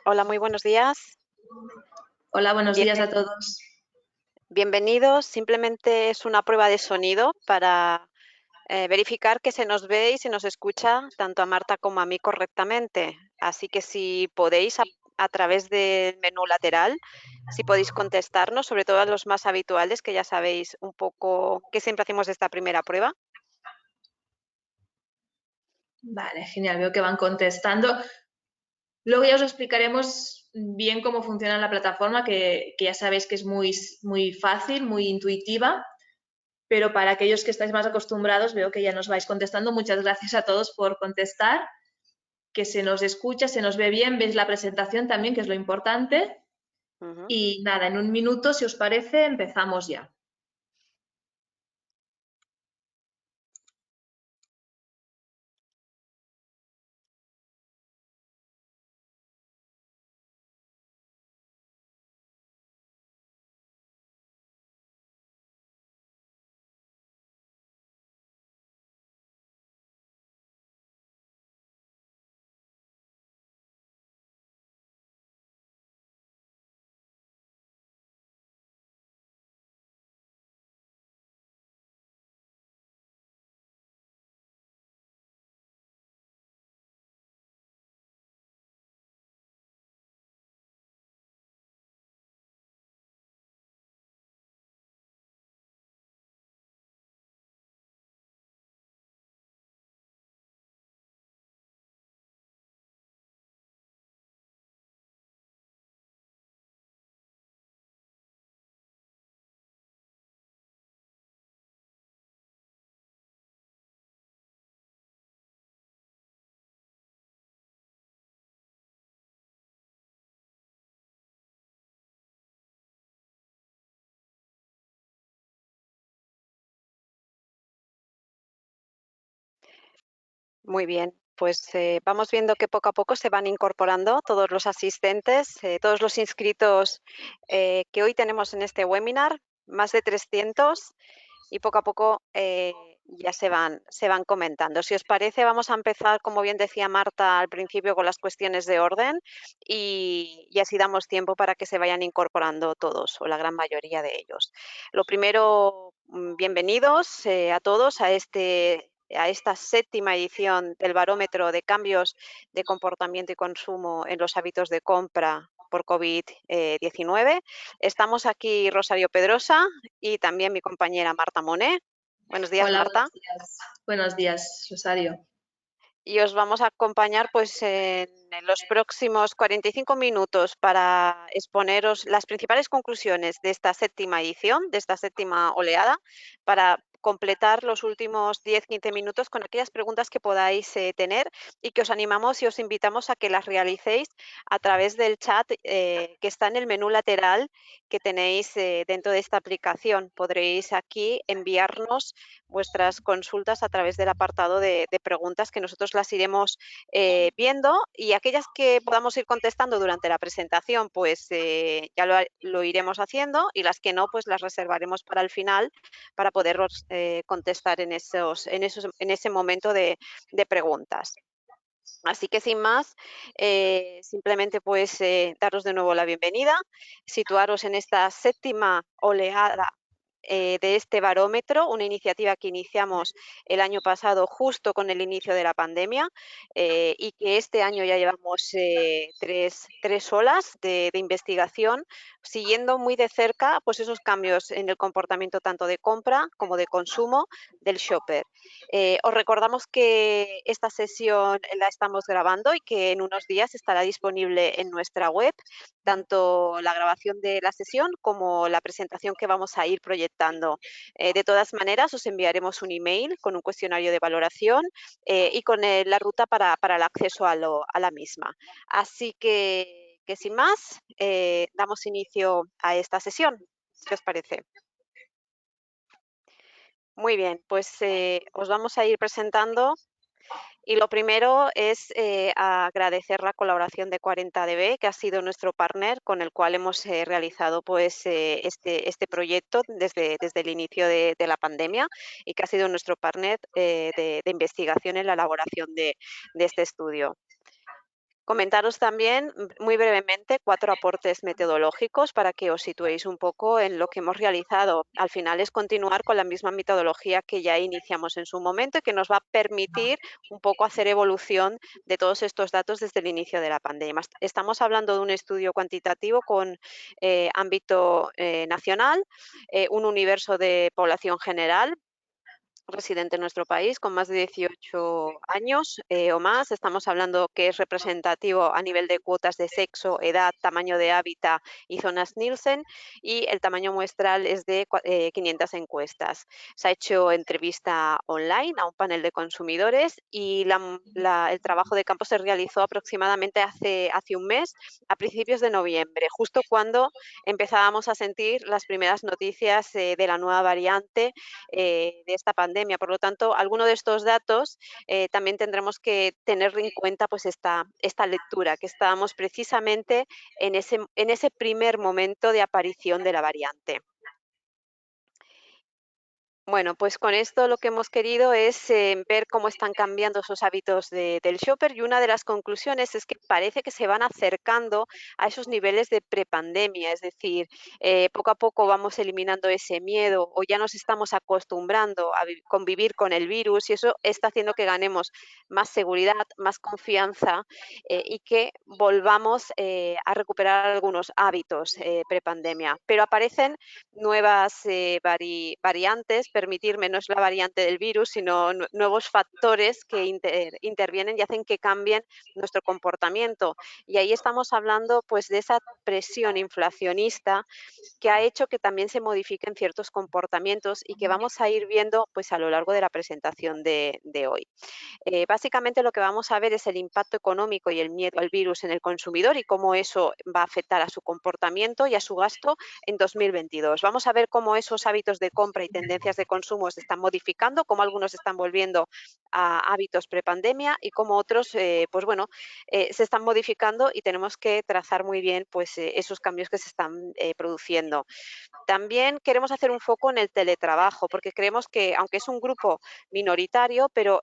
Hola, muy buenos días. Hola, buenos días a Bienven- todos. Bienvenidos. Simplemente es una prueba de sonido para verificar que se nos ve y se nos escucha tanto a Marta como a mí correctamente. Así que si podéis, a través del menú lateral, si podéis contestarnos, sobre todo a los más habituales, que ya sabéis un poco que siempre hacemos esta primera prueba. Vale, genial, veo que van contestando. Luego ya os explicaremos bien cómo funciona la plataforma, que ya sabéis que es muy fácil, muy intuitiva, pero para aquellos que estáis más acostumbrados veo que ya nos vais contestando. Muchas gracias a todos por contestar, que se nos escucha, se nos ve bien, veis la presentación también, que es lo importante. Ujú. Y nada, en un minuto, si os parece, empezamos ya. Muy bien, pues vamos viendo que poco a poco se van incorporando todos los asistentes, todos los inscritos que hoy tenemos en este webinar, más de 300, y poco a poco ya se van comentando. Si os parece, vamos a empezar, como bien decía Marta al principio, con las cuestiones de orden y así damos tiempo para que se vayan incorporando todos o la gran mayoría de ellos. Lo primero, bienvenidos a todos a esta séptima edición del Barómetro de Cambios de Comportamiento y Consumo en los Hábitos de Compra por COVID-19. Estamos aquí Rosario Pedrosa y también mi compañera Marta Moné. Buenos días, Hola, Marta. buenos días. Buenos días, Rosario. Y os vamos a acompañar pues en los próximos 45 minutos para exponeros las principales conclusiones de esta séptima edición, de esta séptima oleada, para completar los últimos 10-15 minutos con aquellas preguntas que podáis tener y que os animamos y os invitamos a que las realicéis a través del chat que está en el menú lateral que tenéis dentro de esta aplicación. Podréis aquí enviarnos vuestras consultas a través del apartado de preguntas que nosotros las iremos viendo, y aquellas que podamos ir contestando durante la presentación, pues ya lo iremos haciendo, y las que no, pues las reservaremos para el final para poderos contestar en ese momento de preguntas. Así que sin más, simplemente pues daros de nuevo la bienvenida, situaros en esta séptima oleada de este barómetro, una iniciativa que iniciamos el año pasado justo con el inicio de la pandemia y que este año ya llevamos tres olas de investigación, siguiendo muy de cerca pues esos cambios en el comportamiento tanto de compra como de consumo del shopper. Os recordamos que esta sesión la estamos grabando y que en unos días estará disponible en nuestra web, tanto la grabación de la sesión como la presentación que vamos a ir proyectando. De todas maneras, os enviaremos un email con un cuestionario de valoración y con la ruta para el acceso a la misma. Así que sin más, damos inicio a esta sesión. ¿Qué os parece? Muy bien, pues os vamos a ir presentando. Y lo primero es agradecer la colaboración de 40dB, que ha sido nuestro partner con el cual hemos realizado pues, este proyecto desde el inicio de la pandemia, y que ha sido nuestro partner de investigación en la elaboración de este estudio. Comentaros también muy brevemente 4 aportes metodológicos para que os situéis un poco en lo que hemos realizado. Al final es continuar con la misma metodología que ya iniciamos en su momento y que nos va a permitir un poco hacer evolución de todos estos datos desde el inicio de la pandemia. Estamos hablando de un estudio cuantitativo con ámbito nacional, un universo de población general residente en nuestro país con más de 18 años o más. Estamos hablando que es representativo a nivel de cuotas de sexo, edad, tamaño de hábitat y zonas Nielsen, y el tamaño muestral es de 500 encuestas. Se ha hecho entrevista online a un panel de consumidores y el trabajo de campo se realizó aproximadamente hace un mes, a principios de noviembre, justo cuando empezábamos a sentir las primeras noticias de la nueva variante de esta pandemia. Por lo tanto, algunos de estos datos también tendremos que tener en cuenta pues esta lectura, que estábamos precisamente en ese primer momento de aparición de la variante. Bueno, pues con esto lo que hemos querido es ver cómo están cambiando esos hábitos del shopper, y una de las conclusiones es que parece que se van acercando a esos niveles de prepandemia, es decir, poco a poco vamos eliminando ese miedo o ya nos estamos acostumbrando a convivir con el virus, y eso está haciendo que ganemos más seguridad, más confianza y que volvamos a recuperar algunos hábitos prepandemia. Pero aparecen nuevas variantes, permitirme, no es la variante del virus, sino nuevos factores que intervienen y hacen que cambien nuestro comportamiento. Y ahí estamos hablando pues de esa presión inflacionista que ha hecho que también se modifiquen ciertos comportamientos y que vamos a ir viendo pues a lo largo de la presentación de hoy. Básicamente lo que vamos a ver es el impacto económico y el miedo al virus en el consumidor y cómo eso va a afectar a su comportamiento y a su gasto en 2022. Vamos a ver cómo esos hábitos de compra y tendencias de consumo se están modificando, cómo algunos están volviendo a hábitos prepandemia y cómo otros, pues bueno, se están modificando, y tenemos que trazar muy bien pues esos cambios que se están produciendo. También queremos hacer un foco en el teletrabajo, porque creemos que, aunque es un grupo minoritario, pero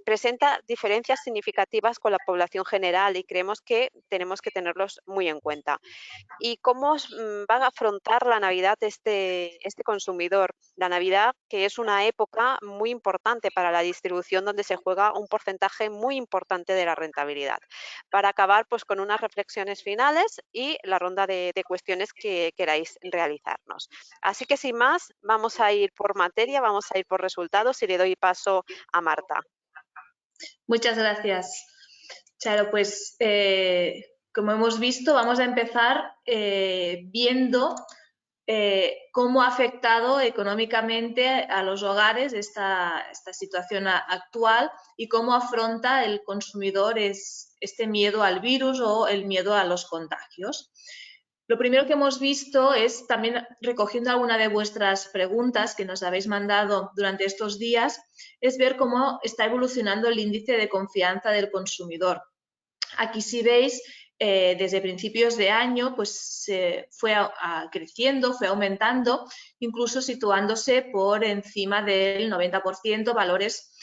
presenta diferencias significativas con la población general, y creemos que tenemos que tenerlos muy en cuenta. ¿Y cómo van a afrontar la Navidad este consumidor? La Navidad, que es una época muy importante para la distribución, donde se juega un porcentaje muy importante de la rentabilidad. Para acabar pues con unas reflexiones finales y la ronda de cuestiones que queráis realizarnos. Así que sin más, vamos a ir por materia, vamos a ir por resultados, y le doy paso a Marta. Muchas gracias, Charo. Pues como hemos visto, vamos a empezar viendo cómo ha afectado económicamente a los hogares esta situación actual y cómo afronta el consumidor este miedo al virus o el miedo a los contagios. Lo primero que hemos visto es, también recogiendo alguna de vuestras preguntas que nos habéis mandado durante estos días, es ver cómo está evolucionando el índice de confianza del consumidor. Aquí, si veis, desde principios de año pues fue creciendo, fue aumentando, incluso situándose por encima del 90%, valores,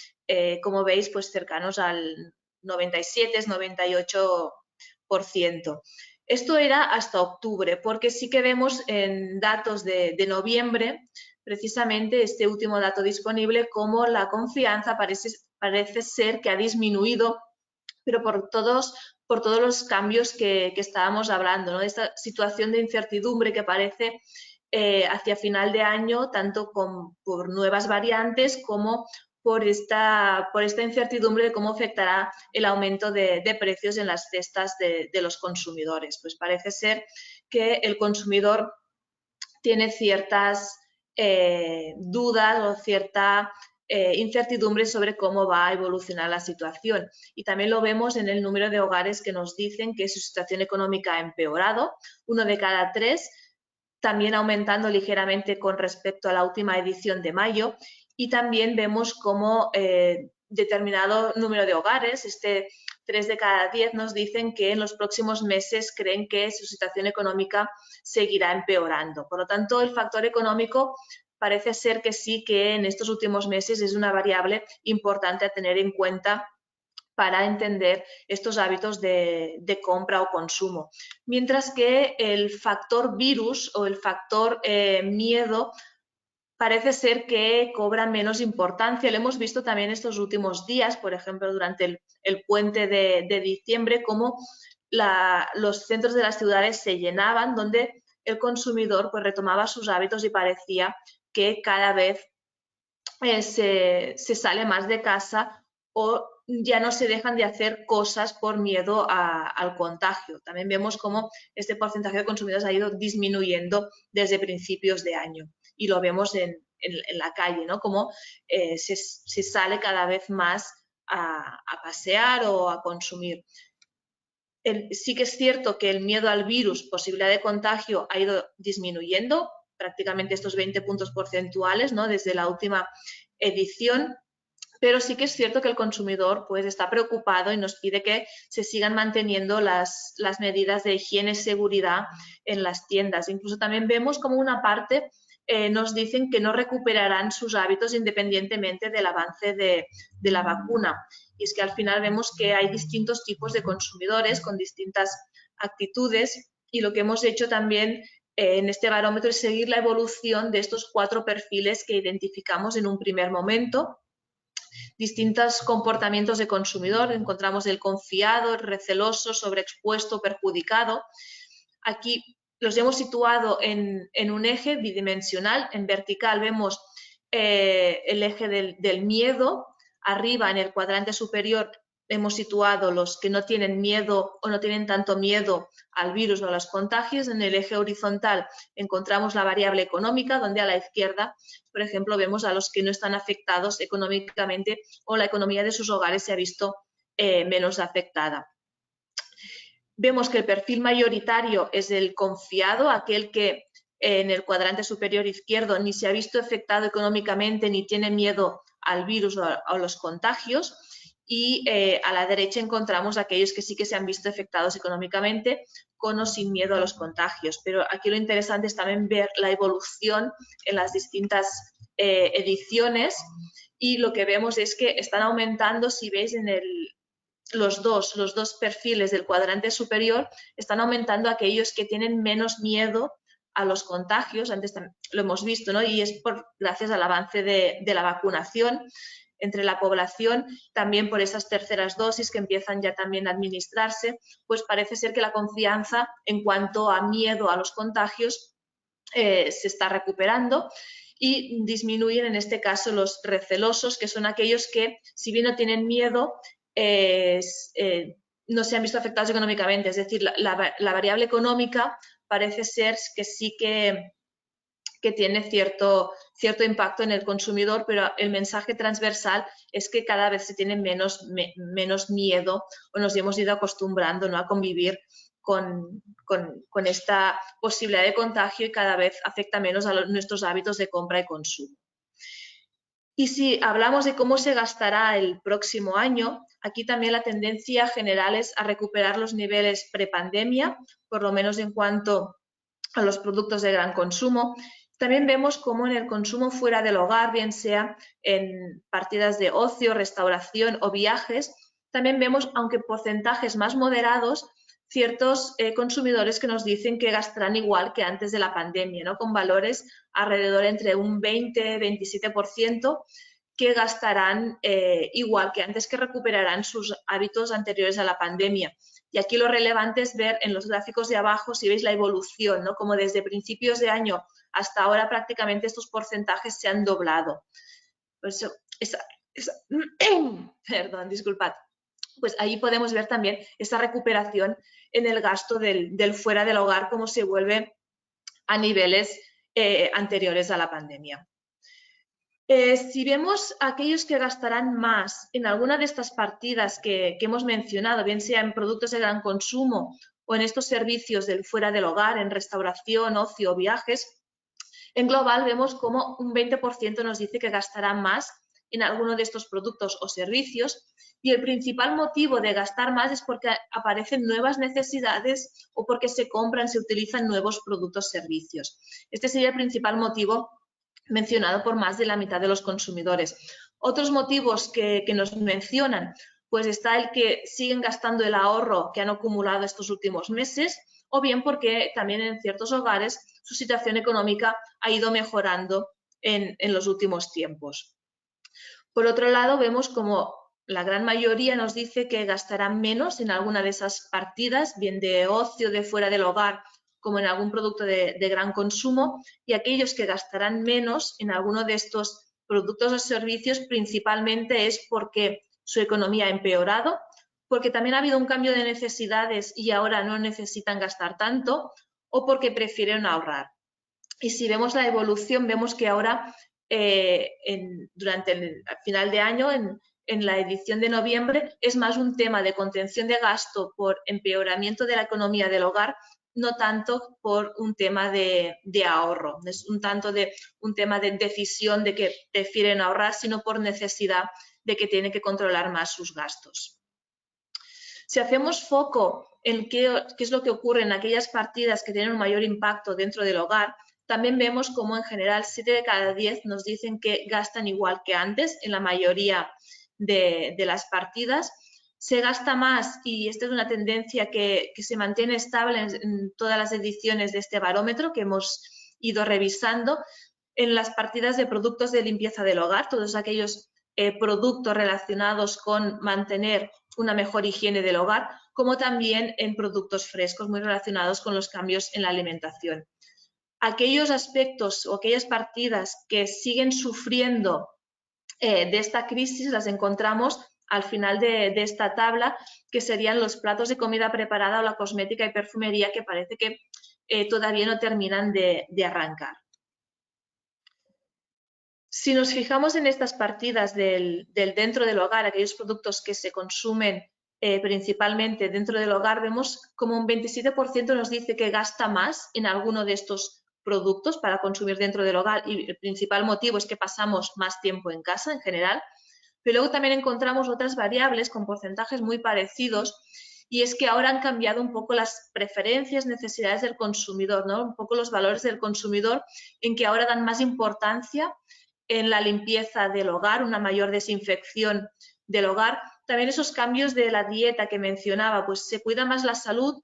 como veis, pues cercanos al 97, 98%. Esto era hasta octubre, porque sí que vemos en datos de noviembre, precisamente este último dato disponible, cómo la confianza parece ser que ha disminuido, pero por todos los cambios que estábamos hablando, ¿no? Esta situación de incertidumbre que aparece hacia final de año, tanto por nuevas variantes como por esta incertidumbre de cómo afectará el aumento de precios en las cestas de los consumidores. Pues parece ser que el consumidor tiene ciertas dudas o cierta incertidumbre sobre cómo va a evolucionar la situación. Y también lo vemos en el número de hogares que nos dicen que su situación económica ha empeorado, 1 de cada 3, también aumentando ligeramente con respecto a la última edición de mayo. Y también vemos cómo determinado número de hogares, 3 de cada 10, nos dicen que en los próximos meses creen que su situación económica seguirá empeorando. Por lo tanto, el factor económico parece ser que sí, que en estos últimos meses es una variable importante a tener en cuenta para entender estos hábitos de compra o consumo. Mientras que el factor virus o el factor miedo parece ser que cobra menos importancia. Lo hemos visto también estos últimos días, por ejemplo, durante el puente de diciembre, cómo los centros de las ciudades se llenaban, donde el consumidor pues retomaba sus hábitos y parecía que cada vez se sale más de casa o ya no se dejan de hacer cosas por miedo al contagio. También vemos cómo este porcentaje de consumidores ha ido disminuyendo desde principios de año y lo vemos en la calle, ¿no? Cómo se sale cada vez más a pasear o a consumir. Sí que es cierto que el miedo al virus, posibilidad de contagio, ha ido disminuyendo prácticamente estos 20 puntos porcentuales, ¿no? Desde la última edición, pero sí que es cierto que el consumidor pues está preocupado y nos pide que se sigan manteniendo las medidas de higiene y seguridad en las tiendas. Incluso también vemos como una parte nos dicen que no recuperarán sus hábitos independientemente del avance de la vacuna. Y es que al final vemos que hay distintos tipos de consumidores con distintas actitudes y lo que hemos hecho también en este barómetro es seguir la evolución de estos 4 perfiles que identificamos en un primer momento. Distintos comportamientos de consumidor, encontramos el confiado, el receloso, sobreexpuesto, perjudicado. Aquí los hemos situado en un eje bidimensional. En vertical vemos el eje del miedo. Arriba, en el cuadrante superior, hemos situado los que no tienen miedo o no tienen tanto miedo al virus o a los contagios. En el eje horizontal encontramos la variable económica, donde a la izquierda, por ejemplo, vemos a los que no están afectados económicamente o la economía de sus hogares se ha visto menos afectada. Vemos que el perfil mayoritario es el confiado, aquel que en el cuadrante superior izquierdo ni se ha visto afectado económicamente ni tiene miedo al virus o a los contagios. Y a la derecha encontramos aquellos que sí que se han visto afectados económicamente con o sin miedo a los contagios. Pero aquí lo interesante es también ver la evolución en las distintas ediciones y lo que vemos es que están aumentando, si veis en los dos perfiles del cuadrante superior, están aumentando aquellos que tienen menos miedo a los contagios. Antes lo hemos visto, ¿no? Y es gracias al avance de la vacunación entre la población, también por esas terceras dosis que empiezan ya también a administrarse, pues parece ser que la confianza en cuanto a miedo a los contagios se está recuperando y disminuyen en este caso los recelosos, que son aquellos que, si bien no tienen miedo, no se han visto afectados económicamente. Es decir, la variable económica parece ser que sí que tiene cierto impacto en el consumidor, pero el mensaje transversal es que cada vez se tiene menos miedo o nos hemos ido acostumbrando, ¿no?, a convivir con esta posibilidad de contagio y cada vez afecta menos a nuestros hábitos de compra y consumo. Y si hablamos de cómo se gastará el próximo año, aquí también la tendencia general es a recuperar los niveles prepandemia, por lo menos en cuanto a los productos de gran consumo. También vemos cómo en el consumo fuera del hogar, bien sea en partidas de ocio, restauración o viajes, también vemos, aunque porcentajes más moderados, ciertos consumidores que nos dicen que gastarán igual que antes de la pandemia, ¿no?, con valores alrededor entre un 20-27% que gastarán igual que antes, que recuperarán sus hábitos anteriores a la pandemia. Y aquí lo relevante es ver en los gráficos de abajo, si veis la evolución, ¿no?, como desde principios de año hasta ahora prácticamente estos porcentajes se han doblado. Por eso, perdón, disculpad. Pues ahí podemos ver también esta recuperación en el gasto del fuera del hogar, cómo se vuelve a niveles anteriores a la pandemia. Si vemos aquellos que gastarán más en alguna de estas partidas que hemos mencionado, bien sea en productos de gran consumo o en estos servicios del fuera del hogar, en restauración, ocio o viajes, en global vemos como un 20% nos dice que gastarán más en alguno de estos productos o servicios, y el principal motivo de gastar más es porque aparecen nuevas necesidades o porque se compran, se utilizan nuevos productos o servicios. Este sería el principal motivo mencionado por más de la mitad de los consumidores. Otros motivos que nos mencionan, pues está el que siguen gastando el ahorro que han acumulado estos últimos meses, o bien porque también en ciertos hogares su situación económica ha ido mejorando en los últimos tiempos. Por otro lado, vemos como la gran mayoría nos dice que gastarán menos en alguna de esas partidas, bien de ocio, de fuera del hogar, como en algún producto de gran consumo, y aquellos que gastarán menos en alguno de estos productos o servicios principalmente es porque su economía ha empeorado, porque también ha habido un cambio de necesidades y ahora no necesitan gastar tanto, o porque prefieren ahorrar. Y si vemos la evolución, vemos que ahora, durante el final de año, en la edición de noviembre, es más un tema de contención de gasto por empeoramiento de la economía del hogar, no tanto por un tema de ahorro, no es un tema de decisión de que prefieren ahorrar, sino por necesidad de que tienen que controlar más sus gastos. Si hacemos foco en qué es lo que ocurre en aquellas partidas que tienen un mayor impacto dentro del hogar, también vemos como en general 7 de cada 10 nos dicen que gastan igual que antes en la mayoría de las partidas. Se gasta más, y esta es una tendencia que se mantiene estable en todas las ediciones de este barómetro que hemos ido revisando, en las partidas de productos de limpieza del hogar, todos aquellos productos relacionados con mantener una mejor higiene del hogar, como también en productos frescos muy relacionados con los cambios en la alimentación. Aquellos aspectos o aquellas partidas que siguen sufriendo de esta crisis las encontramos al final de esta tabla, que serían los platos de comida preparada o la cosmética y perfumería, que parece que todavía no terminan de arrancar. Si nos fijamos en estas partidas del dentro del hogar, aquellos productos que se consumen principalmente dentro del hogar, vemos como un 27% nos dice que gasta más en alguno de estos productos para consumir dentro del hogar, y el principal motivo es que pasamos más tiempo en casa en general. Pero luego también encontramos otras variables con porcentajes muy parecidos, y es que ahora han cambiado un poco las preferencias, necesidades del consumidor, ¿no? Un poco los valores del consumidor, en que ahora dan más importancia en la limpieza del hogar, una mayor desinfección del hogar. También esos cambios de la dieta que mencionaba, pues se cuida más la salud,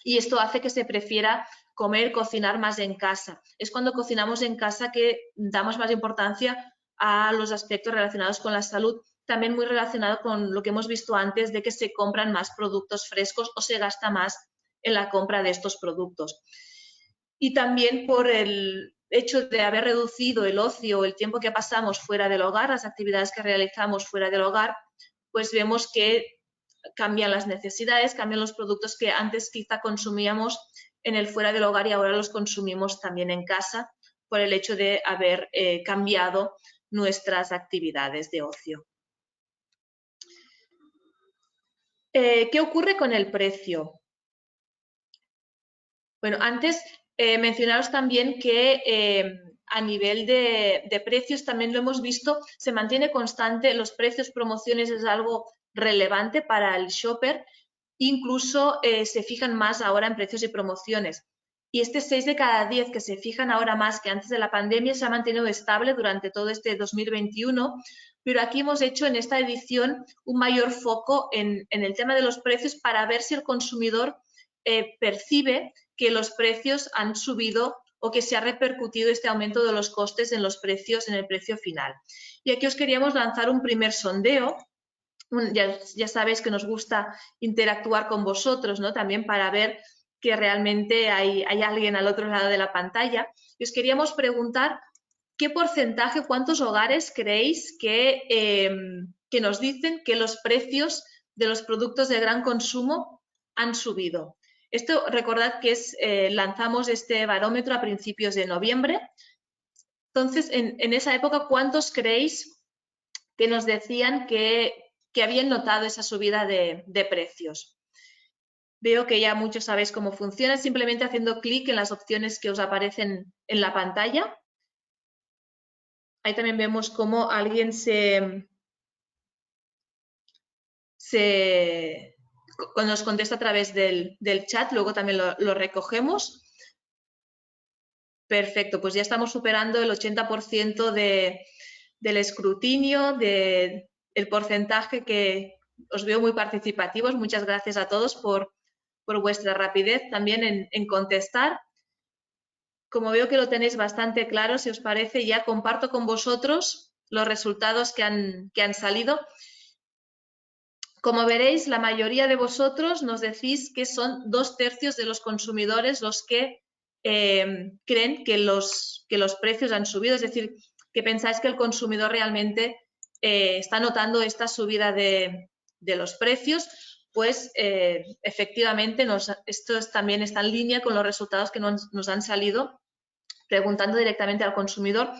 y esto hace que se prefiera comer, cocinar más en casa. Es cuando cocinamos en casa que damos más importancia a los aspectos relacionados con la salud, también muy relacionado con lo que hemos visto antes de que se compran más productos frescos o se gasta más en la compra de estos productos. Y también por el hecho de haber reducido el ocio, el tiempo que pasamos fuera del hogar, las actividades que realizamos fuera del hogar, pues vemos que cambian las necesidades, cambian los productos que antes quizá consumíamos en el fuera del hogar y ahora los consumimos también en casa, por el hecho de haber cambiado nuestras actividades de ocio. ¿Qué ocurre con el precio? Bueno, antes mencionaros también que a nivel de precios también lo hemos visto, se mantiene constante, los precios, promociones es algo relevante para el shopper, incluso se fijan más ahora en precios y promociones. Y este 6 de cada 10 que se fijan ahora más que antes de la pandemia se ha mantenido estable durante todo este 2021, pero aquí hemos hecho en esta edición un mayor foco en el tema de los precios para ver si el consumidor percibe que los precios han subido o que se ha repercutido este aumento de los costes en los precios, en el precio final. Y aquí os queríamos lanzar un primer sondeo. Ya sabéis que nos gusta interactuar con vosotros, ¿no? También para ver que realmente hay alguien al otro lado de la pantalla. Y os queríamos preguntar qué porcentaje, cuántos hogares creéis que nos dicen que los precios de los productos de gran consumo han subido. Esto, recordad que lanzamos este barómetro a principios de noviembre. Entonces, en esa época, ¿cuántos creéis que nos decían que habían notado esa subida de precios? Veo que ya muchos sabéis cómo funciona, simplemente haciendo clic en las opciones que os aparecen en la pantalla. Ahí también vemos cómo alguien nos contesta a través del chat, luego también lo recogemos. Perfecto, pues ya estamos superando el 80% del escrutinio, del porcentaje os veo muy participativos. Muchas gracias a todos por vuestra rapidez también en contestar. Como veo que lo tenéis bastante claro, si os parece, ya comparto con vosotros los resultados que han salido. Como veréis, la mayoría de vosotros nos decís que son 2/3 de los consumidores los que creen que los precios han subido, es decir, que pensáis que el consumidor realmente está notando esta subida de los precios. Pues efectivamente esto también está en línea con los resultados que nos han salido preguntando directamente al consumidor.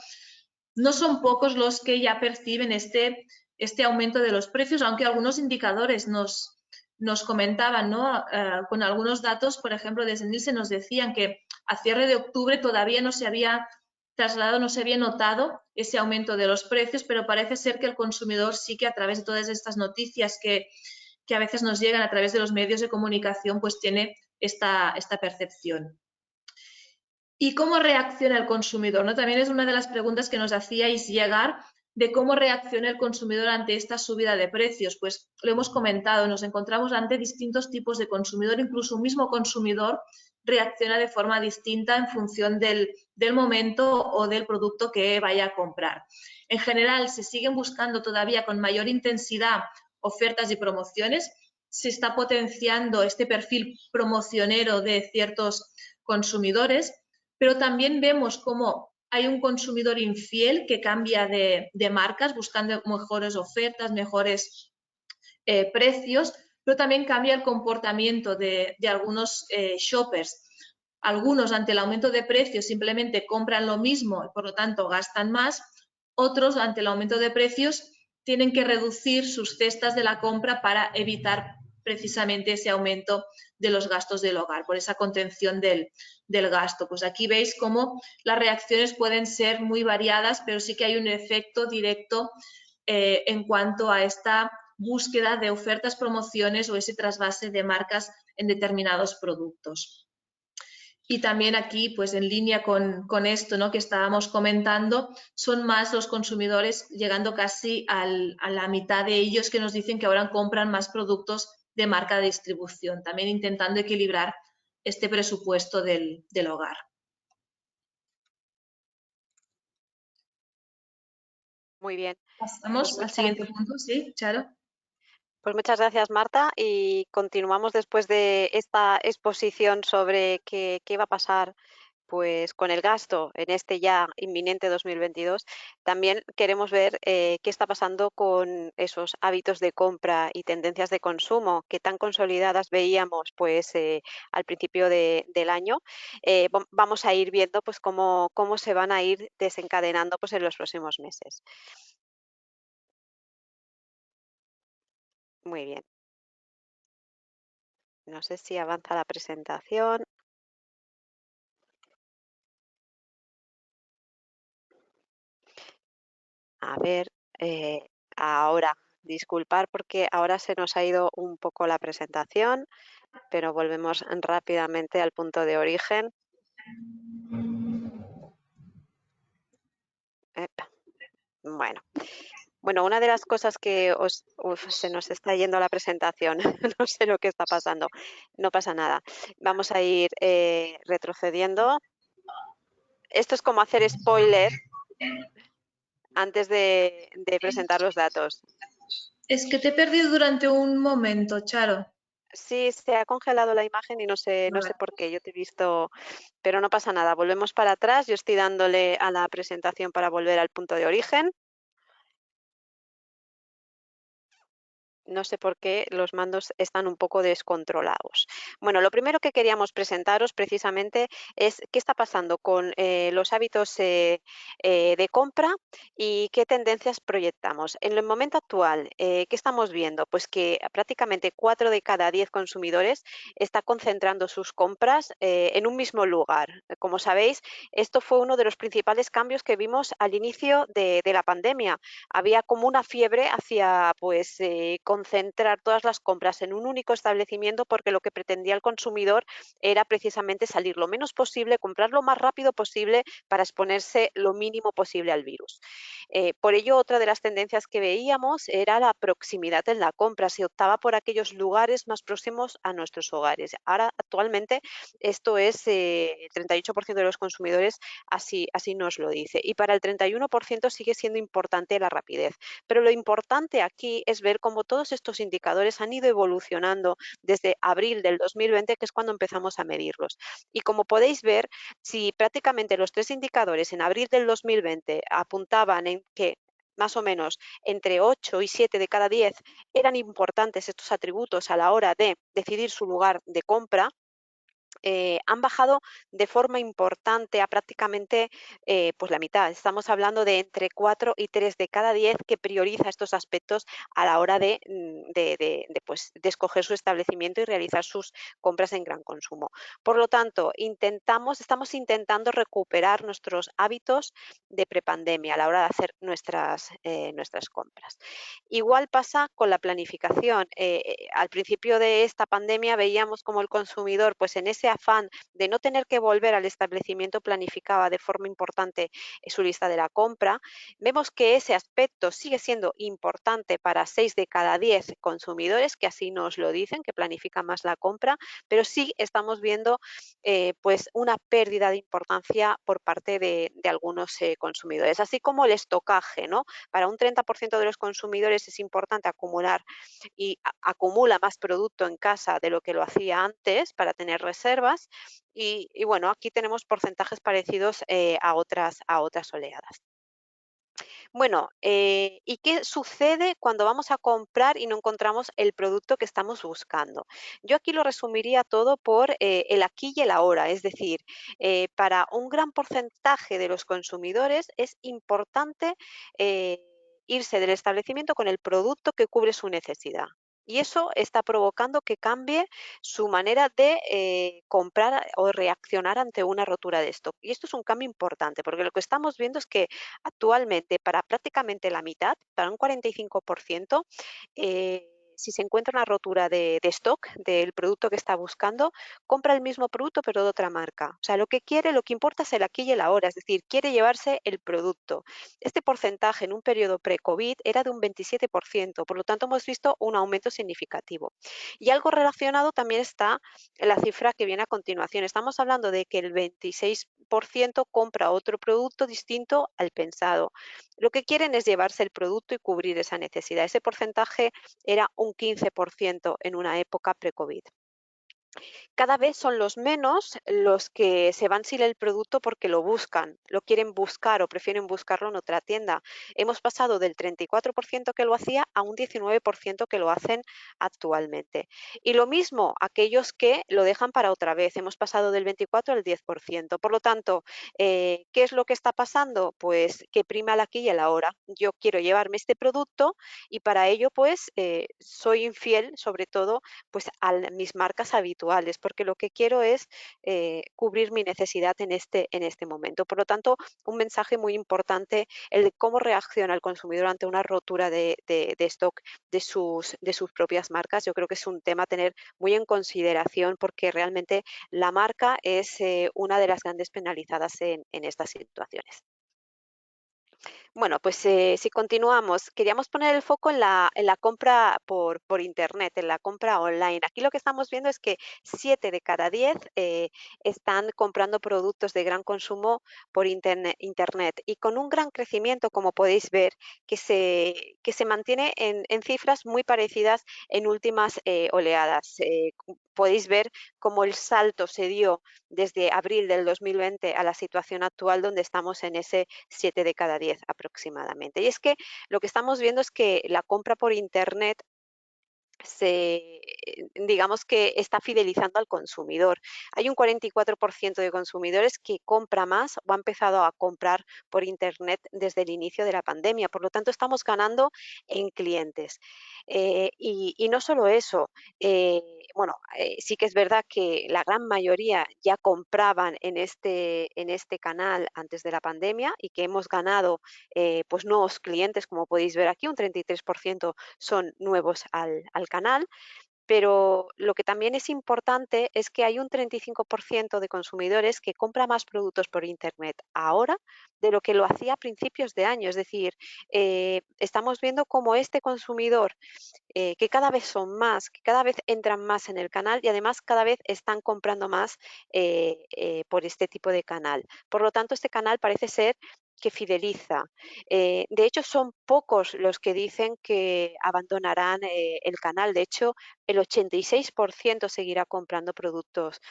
No son pocos los que ya perciben este aumento de los precios, aunque algunos indicadores nos comentaban, ¿no? Con algunos datos, por ejemplo, desde Nielsen nos decían que a cierre de octubre todavía no se había trasladado, no se había notado ese aumento de los precios, pero parece ser que el consumidor sí que a través de todas estas noticias que a veces nos llegan a través de los medios de comunicación, pues tiene esta percepción. ¿Y cómo reacciona el consumidor? ¿No? También es una de las preguntas que nos hacíais llegar de cómo reacciona el consumidor ante esta subida de precios. Pues lo hemos comentado, nos encontramos ante distintos tipos de consumidor, incluso un mismo consumidor reacciona de forma distinta en función del momento o del producto que vaya a comprar. En general, se siguen buscando todavía con mayor intensidad ofertas y promociones, se está potenciando este perfil promocionero de ciertos consumidores, pero también vemos cómo hay un consumidor infiel que cambia de marcas buscando mejores ofertas, mejores precios, pero también cambia el comportamiento de algunos shoppers. Algunos ante el aumento de precios simplemente compran lo mismo y por lo tanto gastan más. Otros ante el aumento de precios tienen que reducir sus cestas de la compra para evitar precisamente ese aumento de los gastos del hogar, por esa contención del gasto. Pues aquí veis cómo las reacciones pueden ser muy variadas, pero sí que hay un efecto directo en cuanto a esta búsqueda de ofertas, promociones o ese trasvase de marcas en determinados productos. Y también aquí, pues en línea con esto, ¿no?, que estábamos comentando, son más los consumidores, llegando casi a la mitad de ellos, que nos dicen que ahora compran más productos de marca de distribución, también intentando equilibrar este presupuesto del hogar. Muy bien. Pasamos al siguiente punto, ¿sí, Charo? Pues muchas gracias, Marta, y continuamos después de esta exposición sobre qué va a pasar pues con el gasto en este ya inminente 2022. También queremos ver qué está pasando con esos hábitos de compra y tendencias de consumo que tan consolidadas veíamos pues al principio del año. Vamos a ir viendo pues cómo se van a ir desencadenando pues en los próximos meses. Muy bien. No sé si avanza la presentación. A ver, ahora, disculpar porque ahora se nos ha ido un poco la presentación, pero volvemos rápidamente al punto de origen. Epa. Bueno, una de las cosas que se nos está yendo la presentación, no sé lo que está pasando, no pasa nada. Vamos a ir retrocediendo. Esto es como hacer spoiler antes de presentar los datos. Es que te he perdido durante un momento, Charo. Sí, se ha congelado la imagen y no sé por qué, yo te he visto, pero no pasa nada. Volvemos para atrás, yo estoy dándole a la presentación para volver al punto de origen. No sé por qué los mandos están un poco descontrolados. Bueno, lo primero que queríamos presentaros precisamente es qué está pasando con los hábitos de compra y qué tendencias proyectamos. En el momento actual, ¿qué estamos viendo? Pues que prácticamente 4 de cada 10 consumidores está concentrando sus compras en un mismo lugar. Como sabéis, esto fue uno de los principales cambios que vimos al inicio de la pandemia. Había como una fiebre hacia pues concentrar todas las compras en un único establecimiento porque lo que pretendía el consumidor era precisamente salir lo menos posible, comprar lo más rápido posible para exponerse lo mínimo posible al virus. Por ello, otra de las tendencias que veíamos era la proximidad en la compra. Se optaba por aquellos lugares más próximos a nuestros hogares. Ahora, actualmente, esto es el 38% de los consumidores así nos lo dice. Y para el 31% sigue siendo importante la rapidez. Pero lo importante aquí es ver cómo todos estos indicadores han ido evolucionando desde abril del 2020, que es cuando empezamos a medirlos. Y como podéis ver, si prácticamente los tres indicadores en abril del 2020 apuntaban en que más o menos entre 8 y 7 de cada 10 eran importantes estos atributos a la hora de decidir su lugar de compra, han bajado de forma importante a prácticamente pues la mitad. Estamos hablando de entre 4 y 3 de cada 10 que prioriza estos aspectos a la hora pues, de escoger su establecimiento y realizar sus compras en gran consumo. Por lo tanto, estamos intentando recuperar nuestros hábitos de prepandemia a la hora de hacer nuestras compras. Igual pasa con la planificación. Al principio de esta pandemia veíamos como el consumidor, pues en ese afán de no tener que volver al establecimiento, planificaba de forma importante su lista de la compra. Vemos que ese aspecto sigue siendo importante para 6 de cada 10 consumidores, que así nos lo dicen, que planifican más la compra, pero sí estamos viendo pues una pérdida de importancia por parte de algunos consumidores, así como el estocaje, ¿no? Para un 30% de los consumidores es importante acumular y acumula más producto en casa de lo que lo hacía antes para tener reservas y bueno, aquí tenemos porcentajes parecidos a otras oleadas. Bueno, ¿y qué sucede cuando vamos a comprar y no encontramos el producto que estamos buscando? Yo aquí lo resumiría todo por el aquí y el ahora, es decir, para un gran porcentaje de los consumidores es importante irse del establecimiento con el producto que cubre su necesidad. Y eso está provocando que cambie su manera de comprar o reaccionar ante una rotura de stock. Y esto es un cambio importante, porque lo que estamos viendo es que actualmente, para prácticamente la mitad, para un 45%, si se encuentra una rotura de stock del producto que está buscando, compra el mismo producto pero de otra marca. O sea, lo que quiere, lo que importa es el aquí y el ahora, es decir, quiere llevarse el producto. Este porcentaje en un periodo pre-COVID era de un 27%, por lo tanto hemos visto un aumento significativo. Y algo relacionado también está en la cifra que viene a continuación. Estamos hablando de que el 26% compra otro producto distinto al pensado. Lo que quieren es llevarse el producto y cubrir esa necesidad. Ese porcentaje era un 15% en una época pre-COVID. Cada vez son los menos los que se van sin el producto porque lo buscan, lo quieren buscar o prefieren buscarlo en otra tienda. Hemos pasado del 34% que lo hacía a un 19% que lo hacen actualmente. Y lo mismo aquellos que lo dejan para otra vez. Hemos pasado del 24 al 10%. Por lo tanto, ¿qué es lo que está pasando? Pues que prima el aquí y el ahora. Yo quiero llevarme este producto y para ello pues soy infiel sobre todo pues a mis marcas habituales, porque lo que quiero es cubrir mi necesidad en este momento. Por lo tanto, un mensaje muy importante, el de cómo reacciona el consumidor ante una rotura de stock de sus propias marcas. Yo creo que es un tema a tener muy en consideración porque realmente la marca es una de las grandes penalizadas en estas situaciones. Bueno, pues si continuamos, queríamos poner el foco en la compra por Internet, en la compra online. Aquí lo que estamos viendo es que 7 de cada 10 están comprando productos de gran consumo por Internet y con un gran crecimiento, como podéis ver, que se mantiene en cifras muy parecidas en últimas oleadas. Podéis ver cómo el salto se dio desde abril del 2020 a la situación actual donde estamos en ese 7 de cada 10 aproximadamente. Y es que lo que estamos viendo es que la compra por Internet se, digamos que está fidelizando al consumidor. Hay un 44% de consumidores que compra más o ha empezado a comprar por Internet desde el inicio de la pandemia. Por lo tanto, estamos ganando en clientes. Y no solo eso, bueno, sí que es verdad que la gran mayoría ya compraban en este canal antes de la pandemia y que hemos ganado pues nuevos clientes, como podéis ver aquí, un 33% son nuevos al canal. Pero lo que también es importante es que hay un 35% de consumidores que compra más productos por Internet ahora de lo que lo hacía a principios de año. Es decir, estamos viendo cómo este consumidor, que cada vez son más, que cada vez entran más en el canal y además cada vez están comprando más por este tipo de canal. Por lo tanto, este canal parece ser que fideliza. De hecho, son pocos los que dicen que abandonarán el canal. De hecho, el 86% seguirá comprando productos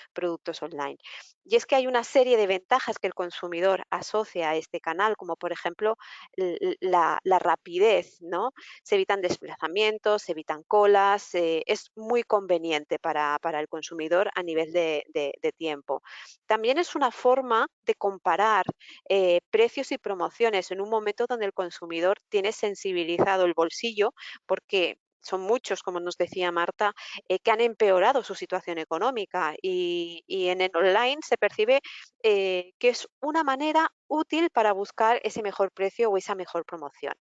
online. Y es que hay una serie de ventajas que el consumidor asocia a este canal, como por ejemplo la rapidez, ¿no? Se evitan desplazamientos, se evitan colas, es muy conveniente para el consumidor a nivel de tiempo. También es una forma de comparar precios y promociones en un momento donde el consumidor tiene sensibilizado el bolsillo porque son muchos, como nos decía Marta, que han empeorado su situación económica y en el online se percibe que es una manera útil para buscar ese mejor precio o esa mejor promoción.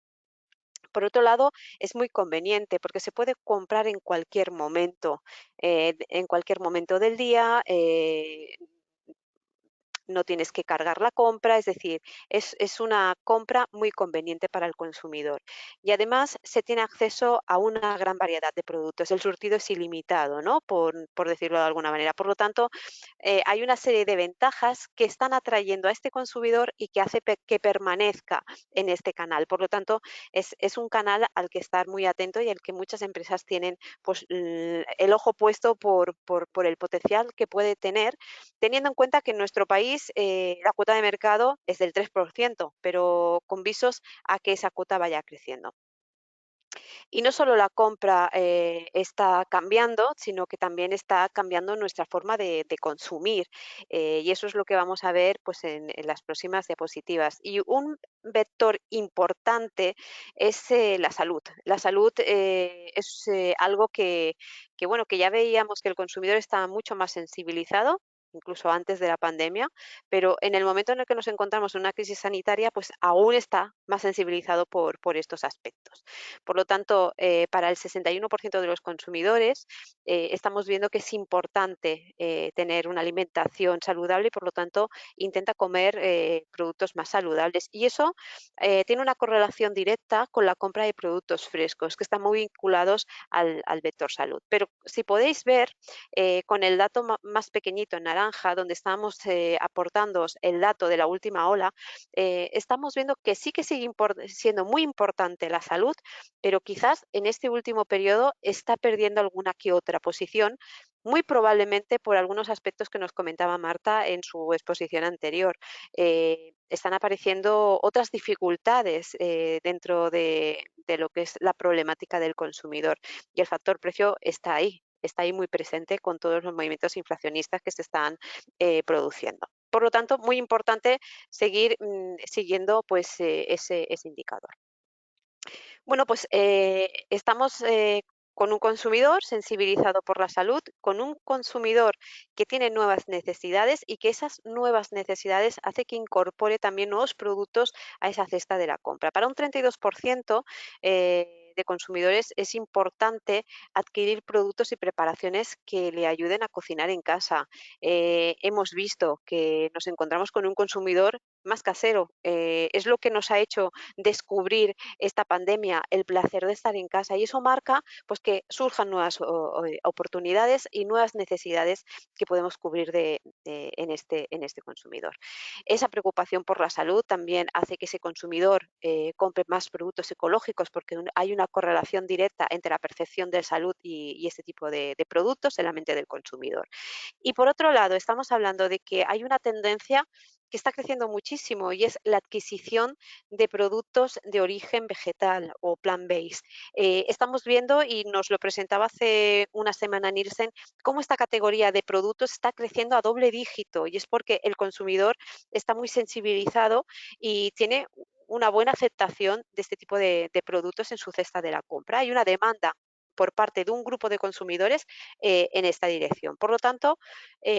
Por otro lado, es muy conveniente porque se puede comprar en cualquier momento del día. No tienes que cargar la compra, es decir, es una compra muy conveniente para el consumidor. Y además se tiene acceso a una gran variedad de productos. El surtido es ilimitado, ¿no? Por decirlo de alguna manera. Por lo tanto, hay una serie de ventajas que están atrayendo a este consumidor y que hace que permanezca en este canal. Por lo tanto, es un canal al que estar muy atento y al que muchas empresas tienen pues, el ojo puesto por el potencial que puede tener, teniendo en cuenta que en nuestro país la cuota de mercado es del 3%, pero con visos a que esa cuota vaya creciendo. Y no solo la compra está cambiando, sino que también está cambiando nuestra forma de consumir. Y eso es lo que vamos a ver pues, en las próximas diapositivas. Y un vector importante es la salud. La salud es algo bueno, que ya veíamos que el consumidor estaba mucho más sensibilizado incluso antes de la pandemia, pero en el momento en el que nos encontramos en una crisis sanitaria, pues aún está más sensibilizado por estos aspectos. Por lo tanto, para el 61% de los consumidores estamos viendo que es importante tener una alimentación saludable y, por lo tanto, intenta comer productos más saludables. Y eso tiene una correlación directa con la compra de productos frescos, que están muy vinculados al vector salud. Pero si podéis ver, con el dato más pequeñito en naranja, donde estamos aportando el dato de la última ola, estamos viendo que sí que sigue siendo muy importante la salud, pero quizás en este último periodo está perdiendo alguna que otra posición, muy probablemente por algunos aspectos que nos comentaba Marta en su exposición anterior. Están apareciendo otras dificultades dentro de lo que es la problemática del consumidor y el factor precio está ahí muy presente con todos los movimientos inflacionistas que se están produciendo. Por lo tanto, muy importante seguir siguiendo pues, ese indicador. Bueno, pues estamos con un consumidor sensibilizado por la salud, con un consumidor que tiene nuevas necesidades y que esas nuevas necesidades hace que incorpore también nuevos productos a esa cesta de la compra. Para un 32% de consumidores es importante adquirir productos y preparaciones que le ayuden a cocinar en casa. Hemos visto que nos encontramos con un consumidor más casero. Es lo que nos ha hecho descubrir esta pandemia, el placer de estar en casa y eso marca pues que surjan nuevas oportunidades y nuevas necesidades que podemos cubrir en este consumidor. Esa preocupación por la salud también hace que ese consumidor compre más productos ecológicos porque hay una una correlación directa entre la percepción de salud y este tipo de productos en la mente del consumidor. Y por otro lado, estamos hablando de que hay una tendencia que está creciendo muchísimo y es la adquisición de productos de origen vegetal o plant-based. Estamos viendo, y nos lo presentaba hace una semana Nielsen, cómo esta categoría de productos está creciendo a doble dígito, y es porque el consumidor está muy sensibilizado y tiene una buena aceptación de este tipo de productos en su cesta de la compra. Hay una demanda por parte de un grupo de consumidores en esta dirección. Por lo tanto,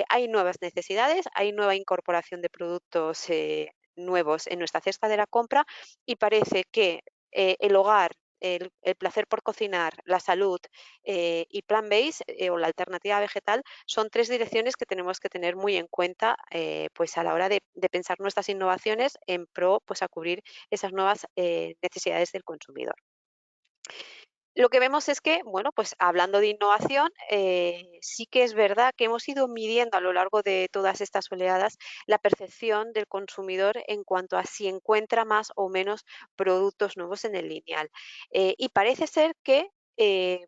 hay nuevas necesidades, hay nueva incorporación de productos nuevos en nuestra cesta de la compra, y parece que el hogar, el placer por cocinar, la salud y plant-based o la alternativa vegetal son tres direcciones que tenemos que tener muy en cuenta pues a la hora de pensar nuestras innovaciones en pro pues a cubrir esas nuevas necesidades del consumidor. Lo que vemos es que, bueno, pues hablando de innovación, sí que es verdad que hemos ido midiendo a lo largo de todas estas oleadas la percepción del consumidor en cuanto a si encuentra más o menos productos nuevos en el lineal. Y parece ser que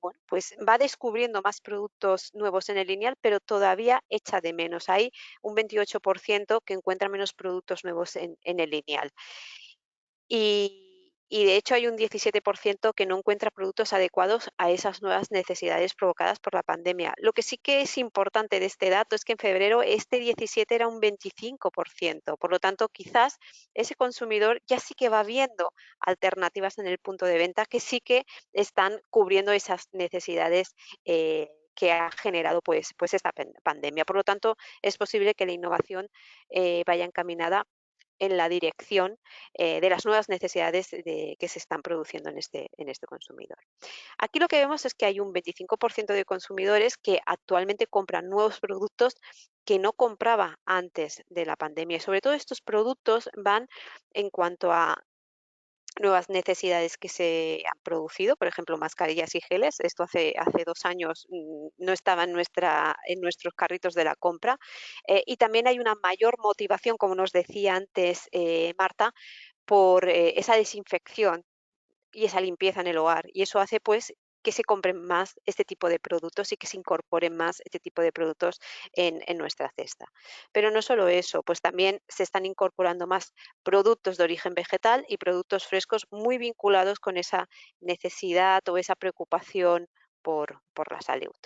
bueno, pues va descubriendo más productos nuevos en el lineal, pero todavía echa de menos. Hay un 28% que encuentra menos productos nuevos en el lineal. Y de hecho hay un 17% que no encuentra productos adecuados a esas nuevas necesidades provocadas por la pandemia. Lo que sí que es importante de este dato es que en febrero este 17 era un 25%. Por lo tanto, quizás ese consumidor ya sí que va viendo alternativas en el punto de venta que sí que están cubriendo esas necesidades que ha generado pues esta pandemia. Por lo tanto, es posible que la innovación vaya encaminada en la dirección de las nuevas necesidades que se están produciendo en este consumidor. Aquí lo que vemos es que hay un 25% de consumidores que actualmente compran nuevos productos que no compraba antes de la pandemia. Y sobre todo estos productos van en cuanto a nuevas necesidades que se han producido, por ejemplo, mascarillas y geles. Esto hace 2 años no estaba en nuestros carritos de la compra. Y también hay una mayor motivación, como nos decía antes Marta, por esa desinfección y esa limpieza en el hogar. Y eso hace pues que se compren más este tipo de productos y que se incorporen más este tipo de productos en nuestra cesta. Pero no solo eso, pues también se están incorporando más productos de origen vegetal y productos frescos muy vinculados con esa necesidad o esa preocupación por la salud.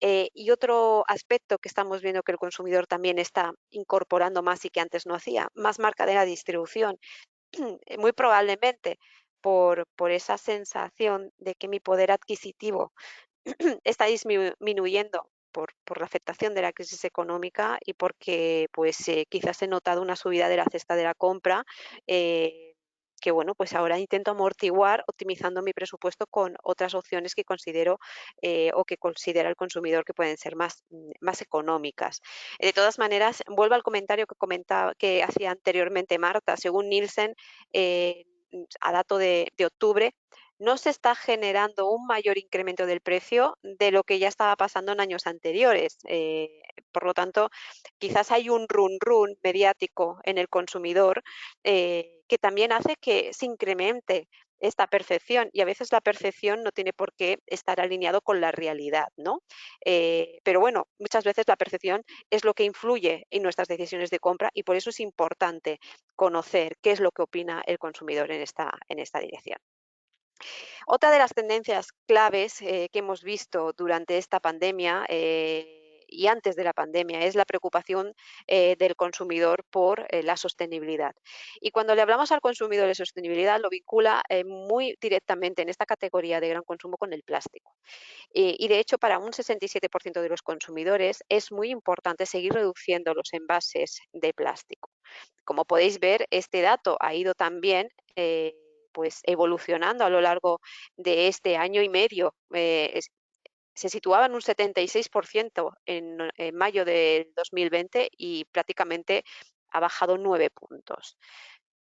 Y otro aspecto que estamos viendo que el consumidor también está incorporando más y que antes no hacía, más marca de la distribución. Muy probablemente por esa sensación de que mi poder adquisitivo está disminuyendo por la afectación de la crisis económica y porque pues quizás he notado una subida de la cesta de la compra, que bueno, pues ahora intento amortiguar optimizando mi presupuesto con otras opciones que considero o que considera el consumidor que pueden ser más económicas. De todas maneras, vuelvo al comentario que hacía anteriormente Marta. Según Nielsen, a dato de octubre, no se está generando un mayor incremento del precio de lo que ya estaba pasando en años anteriores. Por lo tanto, quizás hay un run run mediático en el consumidor que también hace que se incremente esta percepción, y a veces la percepción no tiene por qué estar alineado con la realidad, ¿no? Pero bueno, muchas veces la percepción es lo que influye en nuestras decisiones de compra, y por eso es importante conocer qué es lo que opina el consumidor en esta dirección. Otra de las tendencias claves que hemos visto durante esta pandemia y antes de la pandemia es la preocupación del consumidor por la sostenibilidad. Y cuando le hablamos al consumidor de sostenibilidad, lo vincula muy directamente en esta categoría de gran consumo con el plástico. Y de hecho, para un 67% de los consumidores es muy importante seguir reduciendo los envases de plástico. Como podéis ver, este dato ha ido también pues evolucionando a lo largo de este año y medio. Se situaba en un 76% en mayo del 2020 y prácticamente ha bajado 9 puntos.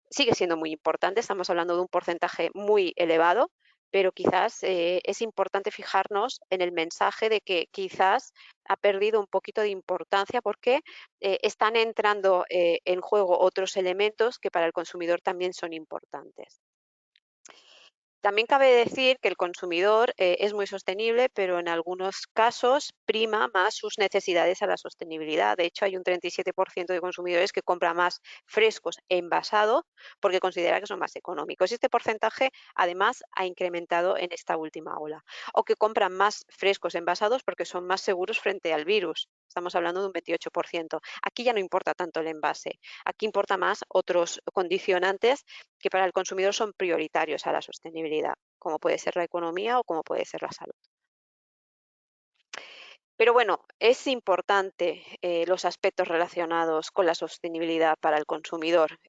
Sigue siendo muy importante, estamos hablando de un porcentaje muy elevado, pero quizás es importante fijarnos en el mensaje de que quizás ha perdido un poquito de importancia porque están entrando en juego otros elementos que para el consumidor también son importantes. También cabe decir que el consumidor es muy sostenible, pero en algunos casos prima más sus necesidades a la sostenibilidad. De hecho, hay un 37% de consumidores que compra más frescos envasados porque considera que son más económicos. Este porcentaje, además, ha incrementado en esta última ola. O que compran más frescos envasados porque son más seguros frente al virus. Estamos hablando de un 28%. Aquí ya no importa tanto el envase. Aquí importa más otros condicionantes que para el consumidor son prioritarios a la sostenibilidad, como puede ser la economía o como puede ser la salud. Pero bueno, es importante los aspectos relacionados con la sostenibilidad para el consumidor.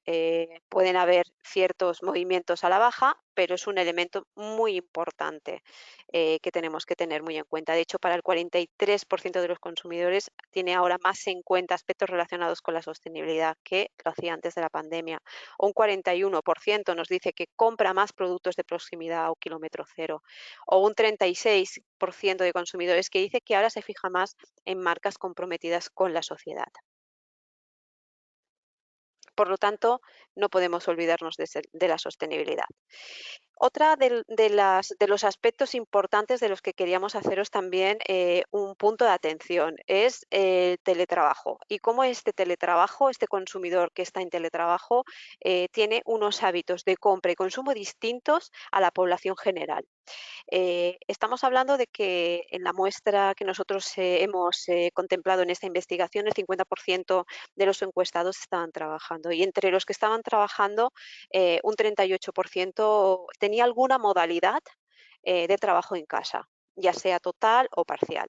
Pueden haber ciertos movimientos a la baja, pero es un elemento muy importante que tenemos que tener muy en cuenta. De hecho, para el 43% de los consumidores tiene ahora más en cuenta aspectos relacionados con la sostenibilidad que lo hacía antes de la pandemia. Un 41% nos dice que compra más productos de proximidad o kilómetro cero, o un 36% de consumidores que dice que ahora se fija más en marcas comprometidas con la sociedad. Por lo tanto, no podemos olvidarnos de la sostenibilidad. Otra de los aspectos importantes de los que queríamos haceros también un punto de atención es el teletrabajo y cómo este teletrabajo, este consumidor que está en teletrabajo, tiene unos hábitos de compra y consumo distintos a la población general. Estamos hablando de que en la muestra que nosotros hemos contemplado en esta investigación, el 50% de los encuestados estaban trabajando y entre los que estaban trabajando, un 38% tenía alguna modalidad de trabajo en casa, ya sea total o parcial.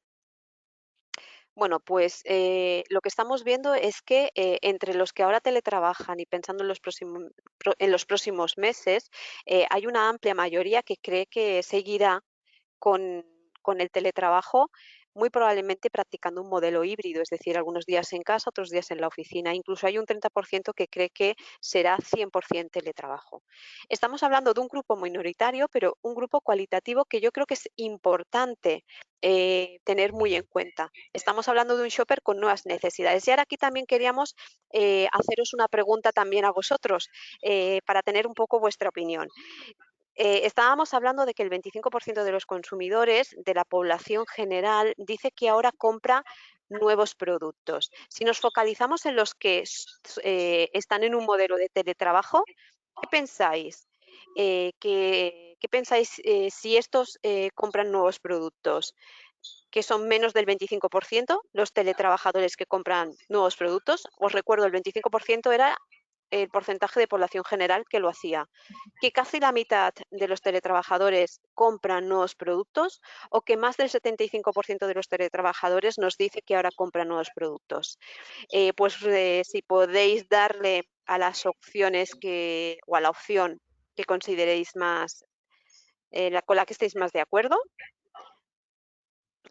Bueno, pues lo que estamos viendo es que entre los que ahora teletrabajan y pensando en los próximos meses, hay una amplia mayoría que cree que seguirá con, con el teletrabajo, muy probablemente practicando un modelo híbrido, es decir, algunos días en casa, otros días en la oficina. Incluso hay un 30% que cree que será 100% teletrabajo. Estamos hablando de un grupo minoritario, pero un grupo cualitativo que yo creo que es importante tener muy en cuenta. Estamos hablando de un shopper con nuevas necesidades. Y ahora aquí también queríamos haceros una pregunta también a vosotros para tener un poco vuestra opinión. Estábamos hablando de que el 25% de los consumidores de la población general dice que ahora compra nuevos productos. Si nos focalizamos en los que están en un modelo de teletrabajo, ¿qué pensáis? ¿Qué pensáis si estos compran nuevos productos? ¿Que son menos del 25% los teletrabajadores que compran nuevos productos? Os recuerdo, el 25% era el porcentaje de población general que lo hacía. ¿Que casi la mitad de los teletrabajadores compran nuevos productos o que más del 75% de los teletrabajadores nos dice que ahora compran nuevos productos? Si podéis darle a las opciones o a la opción que consideréis más, con la que estéis más de acuerdo,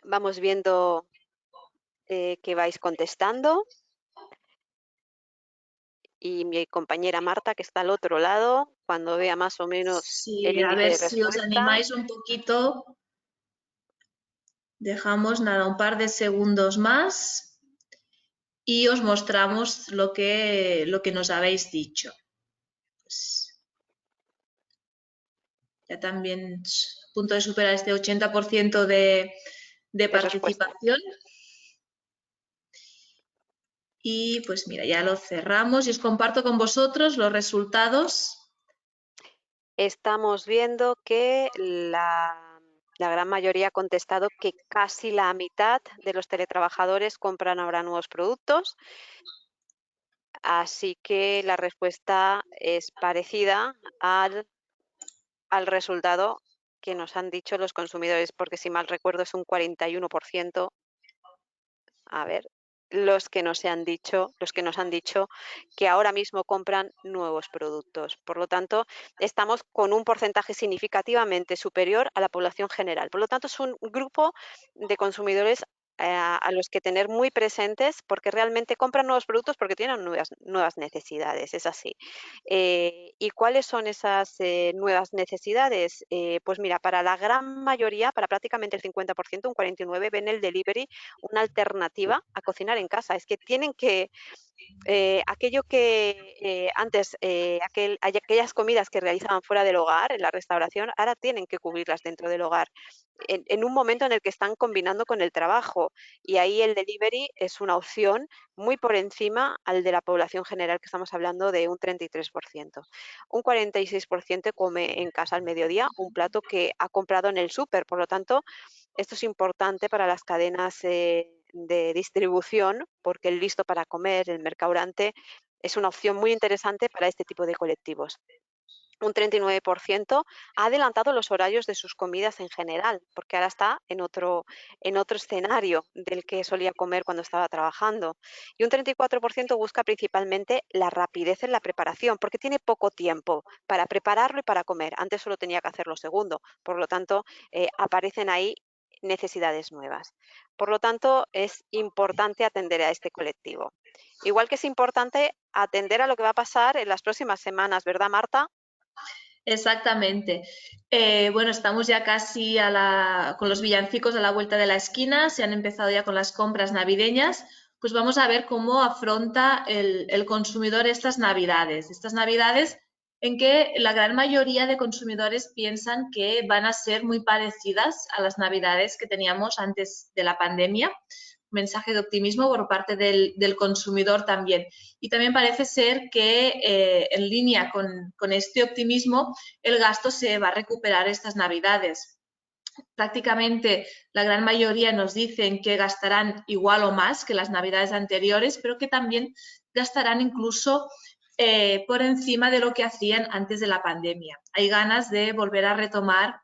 vamos viendo que vais contestando. Y mi compañera Marta, que está al otro lado, cuando vea más o menos el Sí, a índice ver de si os respuesta. animáis un poquito. Dejamos nada, un par de segundos más y os mostramos lo que nos habéis dicho. Pues ya también a punto de superar este 80% de Respuesta. participación. Y pues mira, ya lo cerramos y os comparto con vosotros los resultados. Estamos viendo que la gran mayoría ha contestado que casi la mitad de los teletrabajadores compran ahora nuevos productos. Así que la respuesta es parecida al resultado que nos han dicho los consumidores, porque si mal recuerdo es un 41%. A ver, los que nos han dicho que ahora mismo compran nuevos productos. Por lo tanto, estamos con un porcentaje significativamente superior a la población general. Por lo tanto, es un grupo de consumidores a los que tener muy presentes, porque realmente compran nuevos productos porque tienen nuevas necesidades, es así. ¿Y cuáles son esas nuevas necesidades? Pues mira, para la gran mayoría, para prácticamente el 50%, un 49%, ven el delivery una alternativa a cocinar en casa. Es que tienen que aquello que antes, aquellas comidas que realizaban fuera del hogar, en la restauración, ahora tienen que cubrirlas dentro del hogar, en un momento en el que están combinando con el trabajo. Y ahí el delivery es una opción muy por encima al de la población general, que estamos hablando de un 33%. Un 46% come en casa al mediodía un plato que ha comprado en el súper. Por lo tanto, esto es importante para las cadenas de distribución, porque el listo para comer, el mercadante, es una opción muy interesante para este tipo de colectivos. Un 39% ha adelantado los horarios de sus comidas en general, porque ahora está en otro escenario del que solía comer cuando estaba trabajando. Y un 34% busca principalmente la rapidez en la preparación, porque tiene poco tiempo para prepararlo y para comer. Antes solo tenía que hacer lo segundo, por lo tanto, aparecen ahí necesidades nuevas. Por lo tanto, es importante atender a este colectivo. Igual que es importante atender a lo que va a pasar en las próximas semanas, ¿verdad, Marta? Exactamente. Bueno, estamos ya casi con los villancicos a la vuelta de la esquina, se han empezado ya con las compras navideñas, pues vamos a ver cómo afronta el consumidor estas navidades en que la gran mayoría de consumidores piensan que van a ser muy parecidas a las navidades que teníamos antes de la pandemia. Mensaje de optimismo por parte del consumidor también. Y también parece ser que en línea con este optimismo el gasto se va a recuperar estas navidades. Prácticamente la gran mayoría nos dicen que gastarán igual o más que las navidades anteriores, pero que también gastarán incluso por encima de lo que hacían antes de la pandemia. Hay ganas de volver a retomar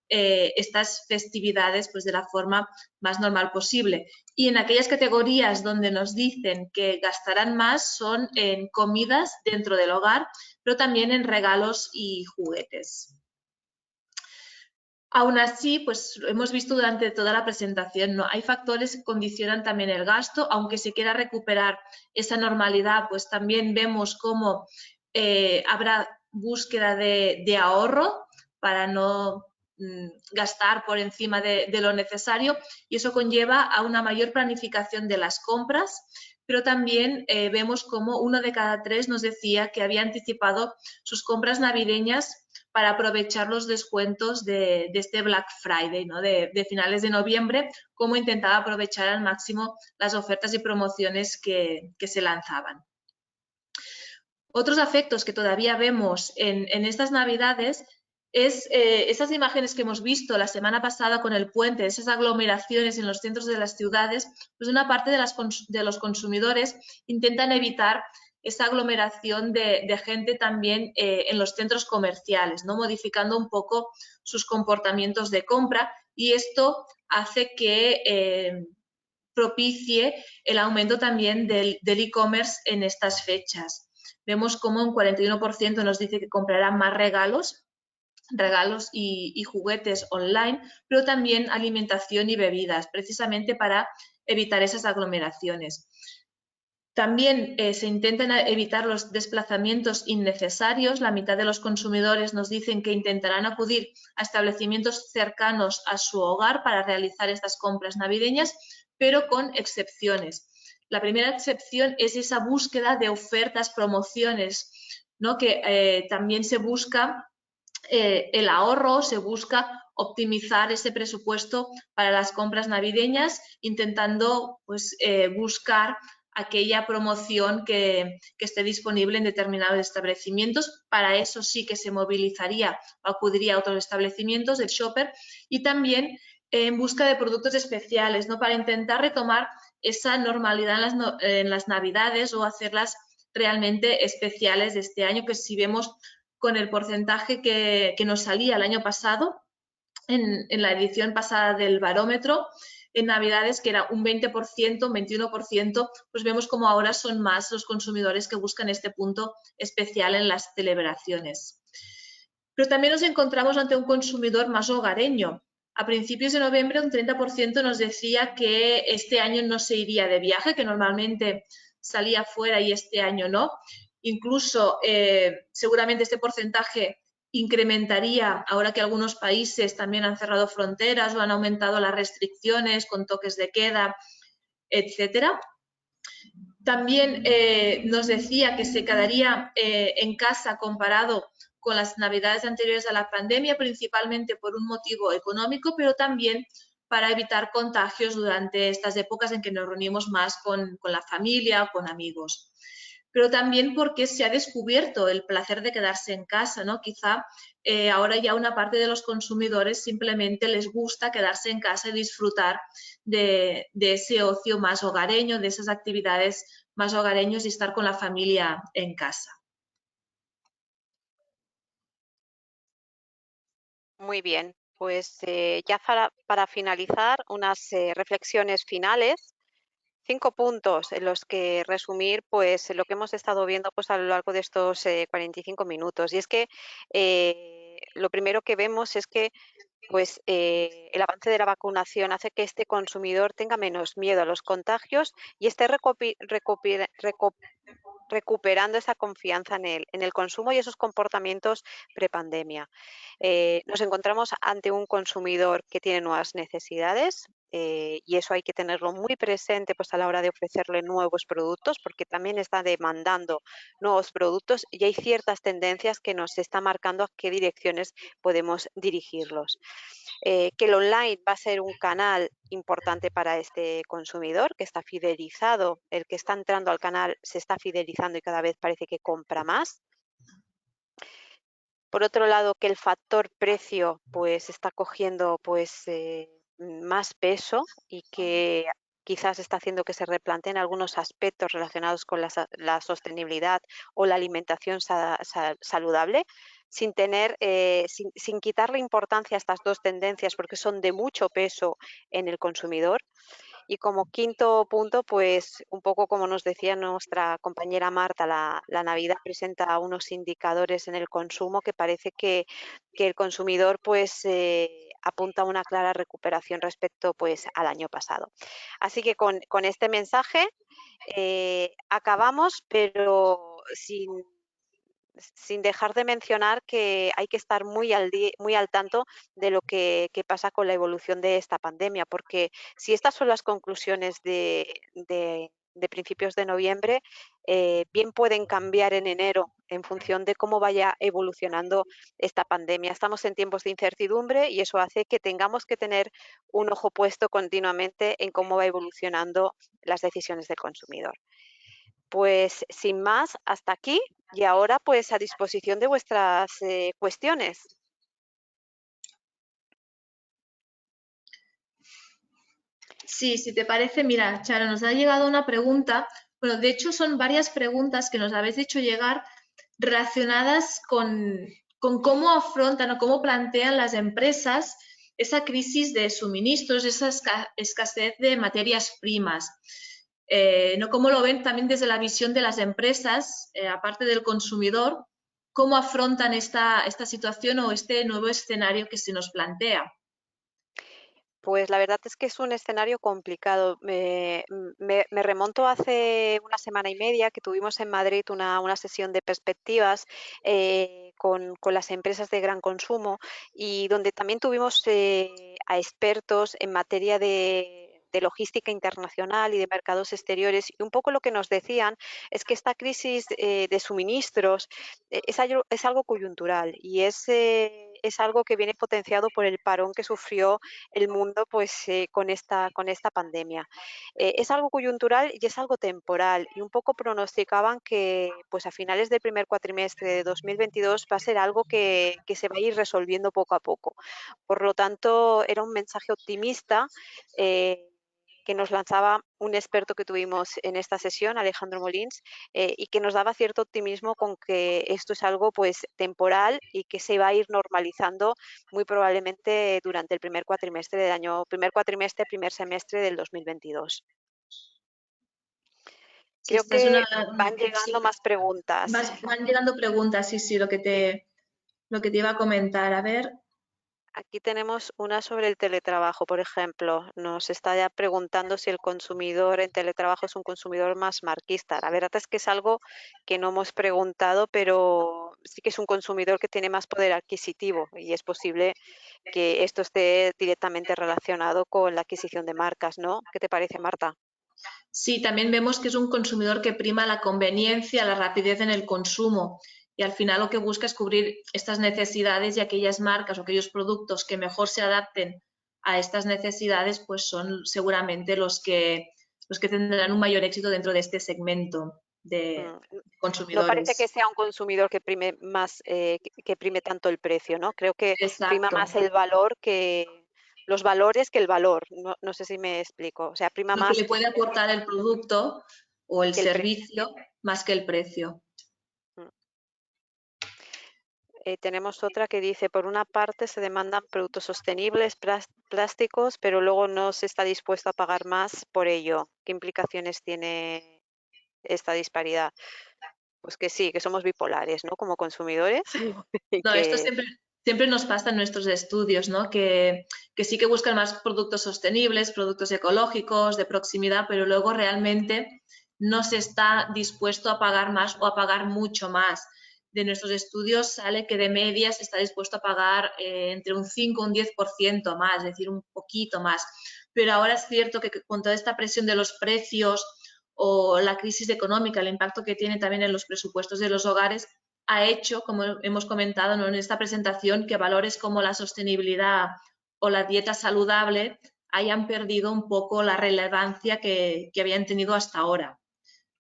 estas festividades pues, de la forma más normal posible. Y en aquellas categorías donde nos dicen que gastarán más son en comidas dentro del hogar, pero también en regalos y juguetes. Aún así, pues hemos visto durante toda la presentación, ¿no? Hay factores que condicionan también el gasto, aunque se quiera recuperar esa normalidad, pues también vemos cómo habrá búsqueda de ahorro para no gastar por encima de lo necesario y eso conlleva a una mayor planificación de las compras, pero también vemos como 1 de cada 3 nos decía que había anticipado sus compras navideñas para aprovechar los descuentos de este Black Friday, ¿no? de finales de noviembre, cómo intentaba aprovechar al máximo las ofertas y promociones que se lanzaban. Otros efectos que todavía vemos en estas navidades es esas imágenes que hemos visto la semana pasada con el puente, esas aglomeraciones en los centros de las ciudades, pues una parte de los consumidores intentan evitar esa aglomeración de gente también en los centros comerciales, ¿no? Modificando un poco sus comportamientos de compra y esto hace que propicie el aumento también del e-commerce en estas fechas. Vemos como un 41% nos dice que comprarán más regalos y juguetes online, pero también alimentación y bebidas, precisamente para evitar esas aglomeraciones. También se intentan evitar los desplazamientos innecesarios. La mitad de los consumidores nos dicen que intentarán acudir a establecimientos cercanos a su hogar para realizar estas compras navideñas, pero con excepciones. La primera excepción es esa búsqueda de ofertas, promociones, ¿no? Que también se busca el ahorro, se busca optimizar ese presupuesto para las compras navideñas, intentando pues, buscar aquella promoción que esté disponible en determinados establecimientos. Para eso sí que se movilizaría o acudiría a otros establecimientos, el shopper, y también en busca de productos especiales, ¿no? Para intentar retomar esa normalidad en las navidades o hacerlas realmente especiales de este año, que si vemos con el porcentaje que nos salía el año pasado, en la edición pasada del barómetro, en Navidades, que era un 20%, un 21%, pues vemos como ahora son más los consumidores que buscan este punto especial en las celebraciones. Pero también nos encontramos ante un consumidor más hogareño. a principios de noviembre un 30% nos decía que este año no se iría de viaje, que normalmente salía fuera y este año no. Incluso seguramente este porcentaje incrementaría ahora que algunos países también han cerrado fronteras o han aumentado las restricciones con toques de queda, etcétera. También nos decía que se quedaría en casa comparado con las navidades anteriores a la pandemia, principalmente por un motivo económico, pero también para evitar contagios durante estas épocas en que nos reunimos más con la familia o con amigos. Pero también porque se ha descubierto el placer de quedarse en casa, ¿no? Quizá ahora ya una parte de los consumidores simplemente les gusta quedarse en casa y disfrutar de ese ocio más hogareño, de esas actividades más hogareños y estar con la familia en casa. Muy bien, pues ya para finalizar, unas reflexiones finales. 5 puntos en los que resumir pues lo que hemos estado viendo pues a lo largo de estos 45 minutos. Y es que lo primero que vemos es que pues el avance de la vacunación hace que este consumidor tenga menos miedo a los contagios y esté recuperando esa confianza en el consumo y esos comportamientos prepandemia. Nos encontramos ante un consumidor que tiene nuevas necesidades y eso hay que tenerlo muy presente pues, a la hora de ofrecerle nuevos productos porque también está demandando nuevos productos y hay ciertas tendencias que nos está marcando a qué direcciones podemos dirigirlos. Que el online va a ser un canal importante para este consumidor que está fidelizado, el que está entrando al canal se está fidelizando y cada vez parece que compra más. Por otro lado, que el factor precio pues está cogiendo pues más peso y que quizás está haciendo que se replanteen algunos aspectos relacionados con la sostenibilidad o la alimentación saludable, sin tener, sin quitarle importancia a estas dos tendencias porque son de mucho peso en el consumidor. Y como quinto punto, pues un poco como nos decía nuestra compañera Marta, la Navidad presenta unos indicadores en el consumo que parece que el consumidor pues apunta a una clara recuperación respecto pues al año pasado. Así que con este mensaje acabamos, pero sin dejar de mencionar que hay que estar muy al tanto de lo que pasa con la evolución de esta pandemia, porque si estas son las conclusiones de principios de noviembre, bien pueden cambiar en enero en función de cómo vaya evolucionando esta pandemia. Estamos en tiempos de incertidumbre y eso hace que tengamos que tener un ojo puesto continuamente en cómo va evolucionando las decisiones del consumidor. Pues sin más, hasta aquí y ahora pues a disposición de vuestras cuestiones. Sí, si te parece, mira, Charo, nos ha llegado una pregunta. Bueno, de hecho son varias preguntas que nos habéis hecho llegar relacionadas con cómo afrontan o cómo plantean las empresas esa crisis de suministros, esa escasez de materias primas. ¿No? ¿Cómo lo ven también desde la visión de las empresas, aparte del consumidor, cómo afrontan esta situación o este nuevo escenario que se nos plantea? Pues la verdad es que es un escenario complicado. Me remonto hace una semana y media que tuvimos en Madrid una sesión de perspectivas con las empresas de gran consumo y donde también tuvimos a expertos en materia de logística internacional y de mercados exteriores. Y un poco lo que nos decían es que esta crisis de suministros es algo coyuntural y es algo que viene potenciado por el parón que sufrió el mundo pues con esta pandemia. Es algo coyuntural y es algo temporal y un poco pronosticaban que pues a finales del primer cuatrimestre de 2022 va a ser algo que se va a ir resolviendo poco a poco. Por lo tanto, era un mensaje optimista que nos lanzaba un experto que tuvimos en esta sesión, Alejandro Molins, y que nos daba cierto optimismo con que esto es algo pues temporal y que se va a ir normalizando muy probablemente durante el primer cuatrimestre del año, primer semestre del 2022. Sí, Creo esta es una, que van llegando sí, más preguntas. van llegando preguntas, sí, sí, lo que te iba a comentar. A ver. Aquí tenemos una sobre el teletrabajo, por ejemplo. Nos está ya preguntando si el consumidor en teletrabajo es un consumidor más marquista. La verdad es que es algo que no hemos preguntado, pero sí que es un consumidor que tiene más poder adquisitivo y es posible que esto esté directamente relacionado con la adquisición de marcas, ¿no? ¿Qué te parece, Marta? Sí, también vemos que es un consumidor que prima la conveniencia, la rapidez en el consumo y al final lo que busca es cubrir estas necesidades y aquellas marcas o aquellos productos que mejor se adapten a estas necesidades, pues son seguramente los que tendrán un mayor éxito dentro de este segmento de Mm, No parece que consumidores. sea un consumidor que prime más, que prime tanto el precio, ¿no? Creo que prima Exacto. más el valor que los valores que el valor. No sé si me explico. O sea, prima Lo que más le puede aportar el producto o el que el precio. servicio más que el precio. Mm. Tenemos otra que dice, por una parte se demandan productos sostenibles, plásticos, pero luego no se está dispuesto a pagar más por ello. ¿Qué implicaciones tiene esta disparidad? Pues que sí, que somos bipolares, ¿no? Como consumidores y No, esto que siempre nos pasa en nuestros estudios, ¿no? Que sí que buscan más productos sostenibles, productos ecológicos, de proximidad, pero luego realmente no se está dispuesto a pagar más o a pagar mucho más. De nuestros estudios sale que de media se está dispuesto a pagar entre un 5 y un 10% más, es decir, un poquito más. Pero ahora es cierto que con toda esta presión de los precios o la crisis económica, el impacto que tiene también en los presupuestos de los hogares, ha hecho, como hemos comentado, ¿no?, en esta presentación, que valores como la sostenibilidad o la dieta saludable hayan perdido un poco la relevancia que habían tenido hasta ahora,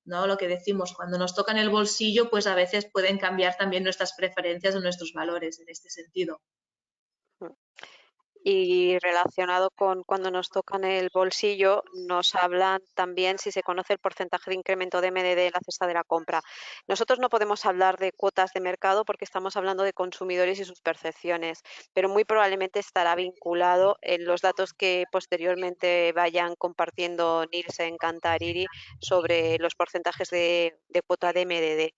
¿no? Lo que decimos, cuando nos toca en el bolsillo, pues a veces pueden cambiar también nuestras preferencias o nuestros valores en este sentido. Y relacionado con cuando nos tocan el bolsillo, nos hablan también si se conoce el porcentaje de incremento de MDD en la cesta de la compra. Nosotros no podemos hablar de cuotas de mercado porque estamos hablando de consumidores y sus percepciones, pero muy probablemente estará vinculado en los datos que posteriormente vayan compartiendo Nielsen, Kantar, sobre los porcentajes de cuota de MDD.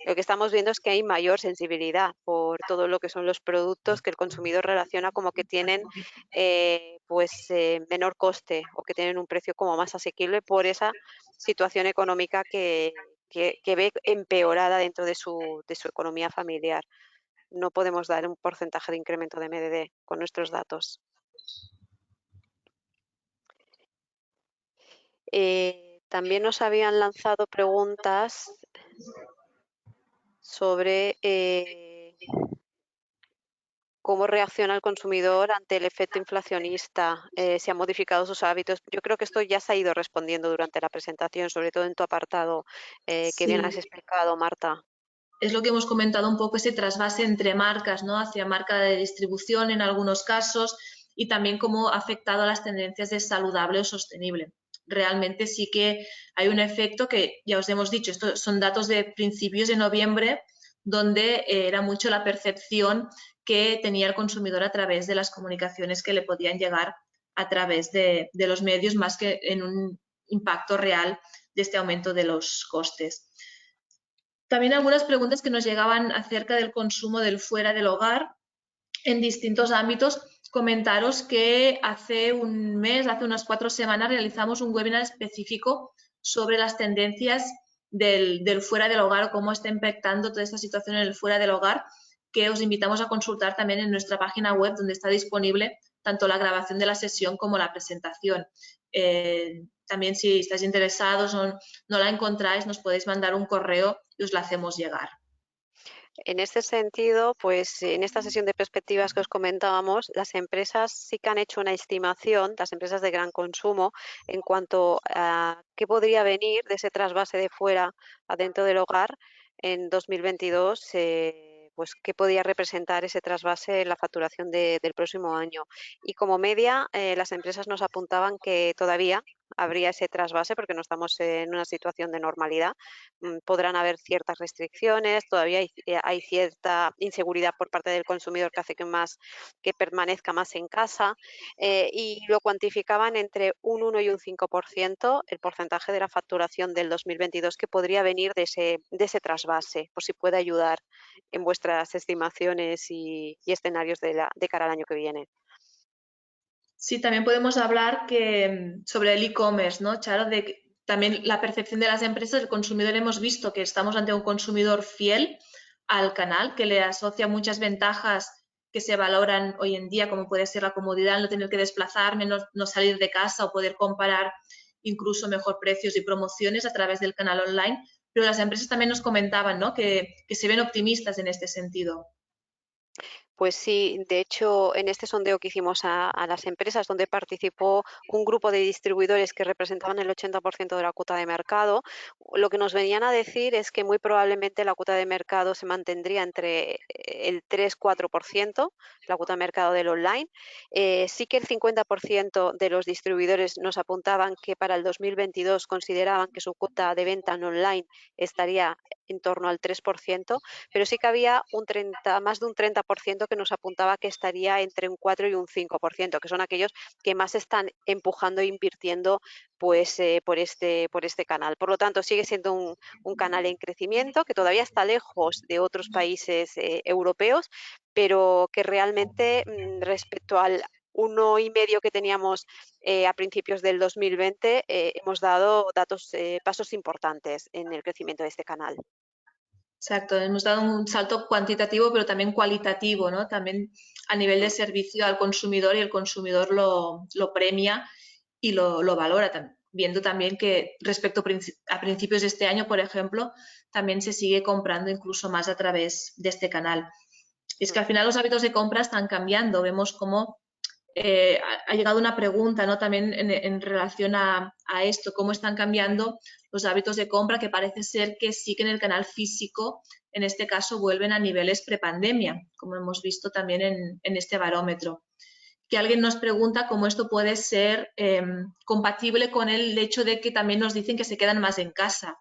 Lo que estamos viendo es que hay mayor sensibilidad por todo lo que son los productos que el consumidor relaciona como que tienen menor coste o que tienen un precio como más asequible por esa situación económica que ve empeorada dentro de su economía familiar. No podemos dar un porcentaje de incremento de MDD con nuestros datos. También nos habían lanzado preguntas sobre cómo reacciona el consumidor ante el efecto inflacionista, si ha modificado sus hábitos. Yo creo que esto ya se ha ido respondiendo durante la presentación, sobre todo en tu apartado que bien has Sí, explicado, Marta. es lo que hemos comentado un poco, ese trasvase entre marcas, ¿no? Hacia marca de distribución en algunos casos y también cómo ha afectado a las tendencias de saludable o sostenible. Realmente sí que hay un efecto que ya os hemos dicho, estos son datos de principios de noviembre, donde era mucho la percepción que tenía el consumidor a través de las comunicaciones que le podían llegar a través de los medios, más que en un impacto real de este aumento de los costes. También algunas preguntas que nos llegaban acerca del consumo del fuera del hogar en distintos ámbitos. Comentaros que hace un mes, hace unas 4 semanas, realizamos un webinar específico sobre las tendencias del fuera del hogar o cómo está impactando toda esta situación en el fuera del hogar, que os invitamos a consultar también en nuestra página web, donde está disponible tanto la grabación de la sesión como la presentación. También si estáis interesados o no la encontráis, nos podéis mandar un correo y os la hacemos llegar. En este sentido, pues en esta sesión de perspectivas que os comentábamos, las empresas sí que han hecho una estimación, las empresas de gran consumo, en cuanto a qué podría venir de ese trasvase de fuera a dentro del hogar en 2022, pues qué podía representar ese trasvase en la facturación del próximo año. Y como media, las empresas nos apuntaban que todavía habría ese trasvase porque no estamos en una situación de normalidad. Podrán haber ciertas restricciones, todavía hay cierta inseguridad por parte del consumidor que hace que permanezca más en casa, y lo cuantificaban entre un 1 y un 5% el porcentaje de la facturación del 2022 que podría venir de ese trasvase, por si puede ayudar en vuestras estimaciones y escenarios de cara al año que viene. Sí, también podemos hablar sobre el e-commerce, ¿no, Charo? También la percepción de las empresas, el consumidor, hemos visto que estamos ante un consumidor fiel al canal, que le asocia muchas ventajas que se valoran hoy en día, como puede ser la comodidad, no tener que desplazarme, no salir de casa o poder comparar incluso mejor precios y promociones a través del canal online. Pero las empresas también nos comentaban, ¿no?, que se ven optimistas en este sentido. Pues sí, de hecho, en este sondeo que hicimos a las empresas, donde participó un grupo de distribuidores que representaban el 80% de la cuota de mercado, lo que nos venían a decir es que muy probablemente la cuota de mercado se mantendría entre el 3-4%, la cuota de mercado del online. Sí que el 50% de los distribuidores nos apuntaban que para el 2022 consideraban que su cuota de venta en online estaría en torno al 3%, pero sí que había más de un 30% que nos apuntaba que estaría entre un 4 y un 5%, que son aquellos que más están empujando e invirtiendo pues, por este canal. Por lo tanto, sigue siendo un canal en crecimiento que todavía está lejos de otros países europeos, pero que realmente respecto al 1,5 que teníamos a principios del 2020, hemos dado pasos importantes en el crecimiento de este canal. Exacto, hemos dado un salto cuantitativo, pero también cualitativo, ¿no? También a nivel de servicio al consumidor, y el consumidor lo premia y lo valora, viendo también que respecto a principios de este año, por ejemplo, también se sigue comprando incluso más a través de este canal. Es que al final los hábitos de compra están cambiando. Vemos cómo ha llegado una pregunta, ¿no?, también en relación a esto, cómo están cambiando los hábitos de compra, que parece ser que sí que en el canal físico, en este caso, vuelven a niveles prepandemia, como hemos visto también en este barómetro. Que alguien nos pregunta cómo esto puede ser compatible con el hecho de que también nos dicen que se quedan más en casa.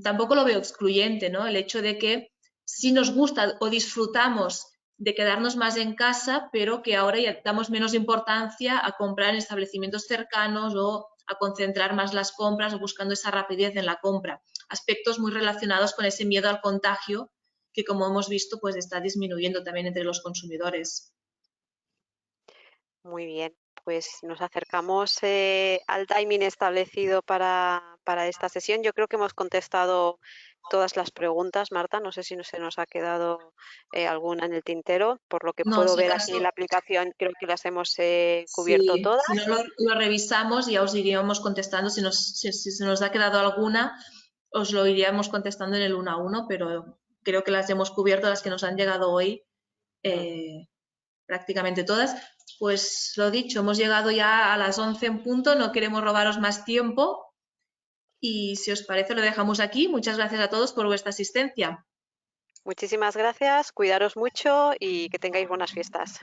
Tampoco lo veo excluyente, ¿no? El hecho de que sí nos gusta o disfrutamos de quedarnos más en casa, pero que ahora ya damos menos importancia a comprar en establecimientos cercanos o a concentrar más las compras, buscando esa rapidez en la compra. Aspectos muy relacionados con ese miedo al contagio que, como hemos visto, pues está disminuyendo también entre los consumidores. Muy bien, pues nos acercamos al timing establecido para esta sesión. Yo creo que hemos contestado todas las preguntas, Marta. No sé si se nos ha quedado alguna en el tintero. Por lo que No, puedo si ver aquí en acaso, la aplicación, creo que las hemos cubierto si todas. no lo revisamos, ya os iríamos contestando. Si se nos ha quedado alguna, os lo iríamos contestando en el 1 a 1, pero creo que las hemos cubierto, las que nos han llegado hoy, Mm. prácticamente todas. Pues lo dicho, hemos llegado ya a las 11 en punto, no queremos robaros más tiempo y si os parece lo dejamos aquí. Muchas gracias a todos por vuestra asistencia. Muchísimas gracias, cuidaros mucho y que tengáis buenas fiestas.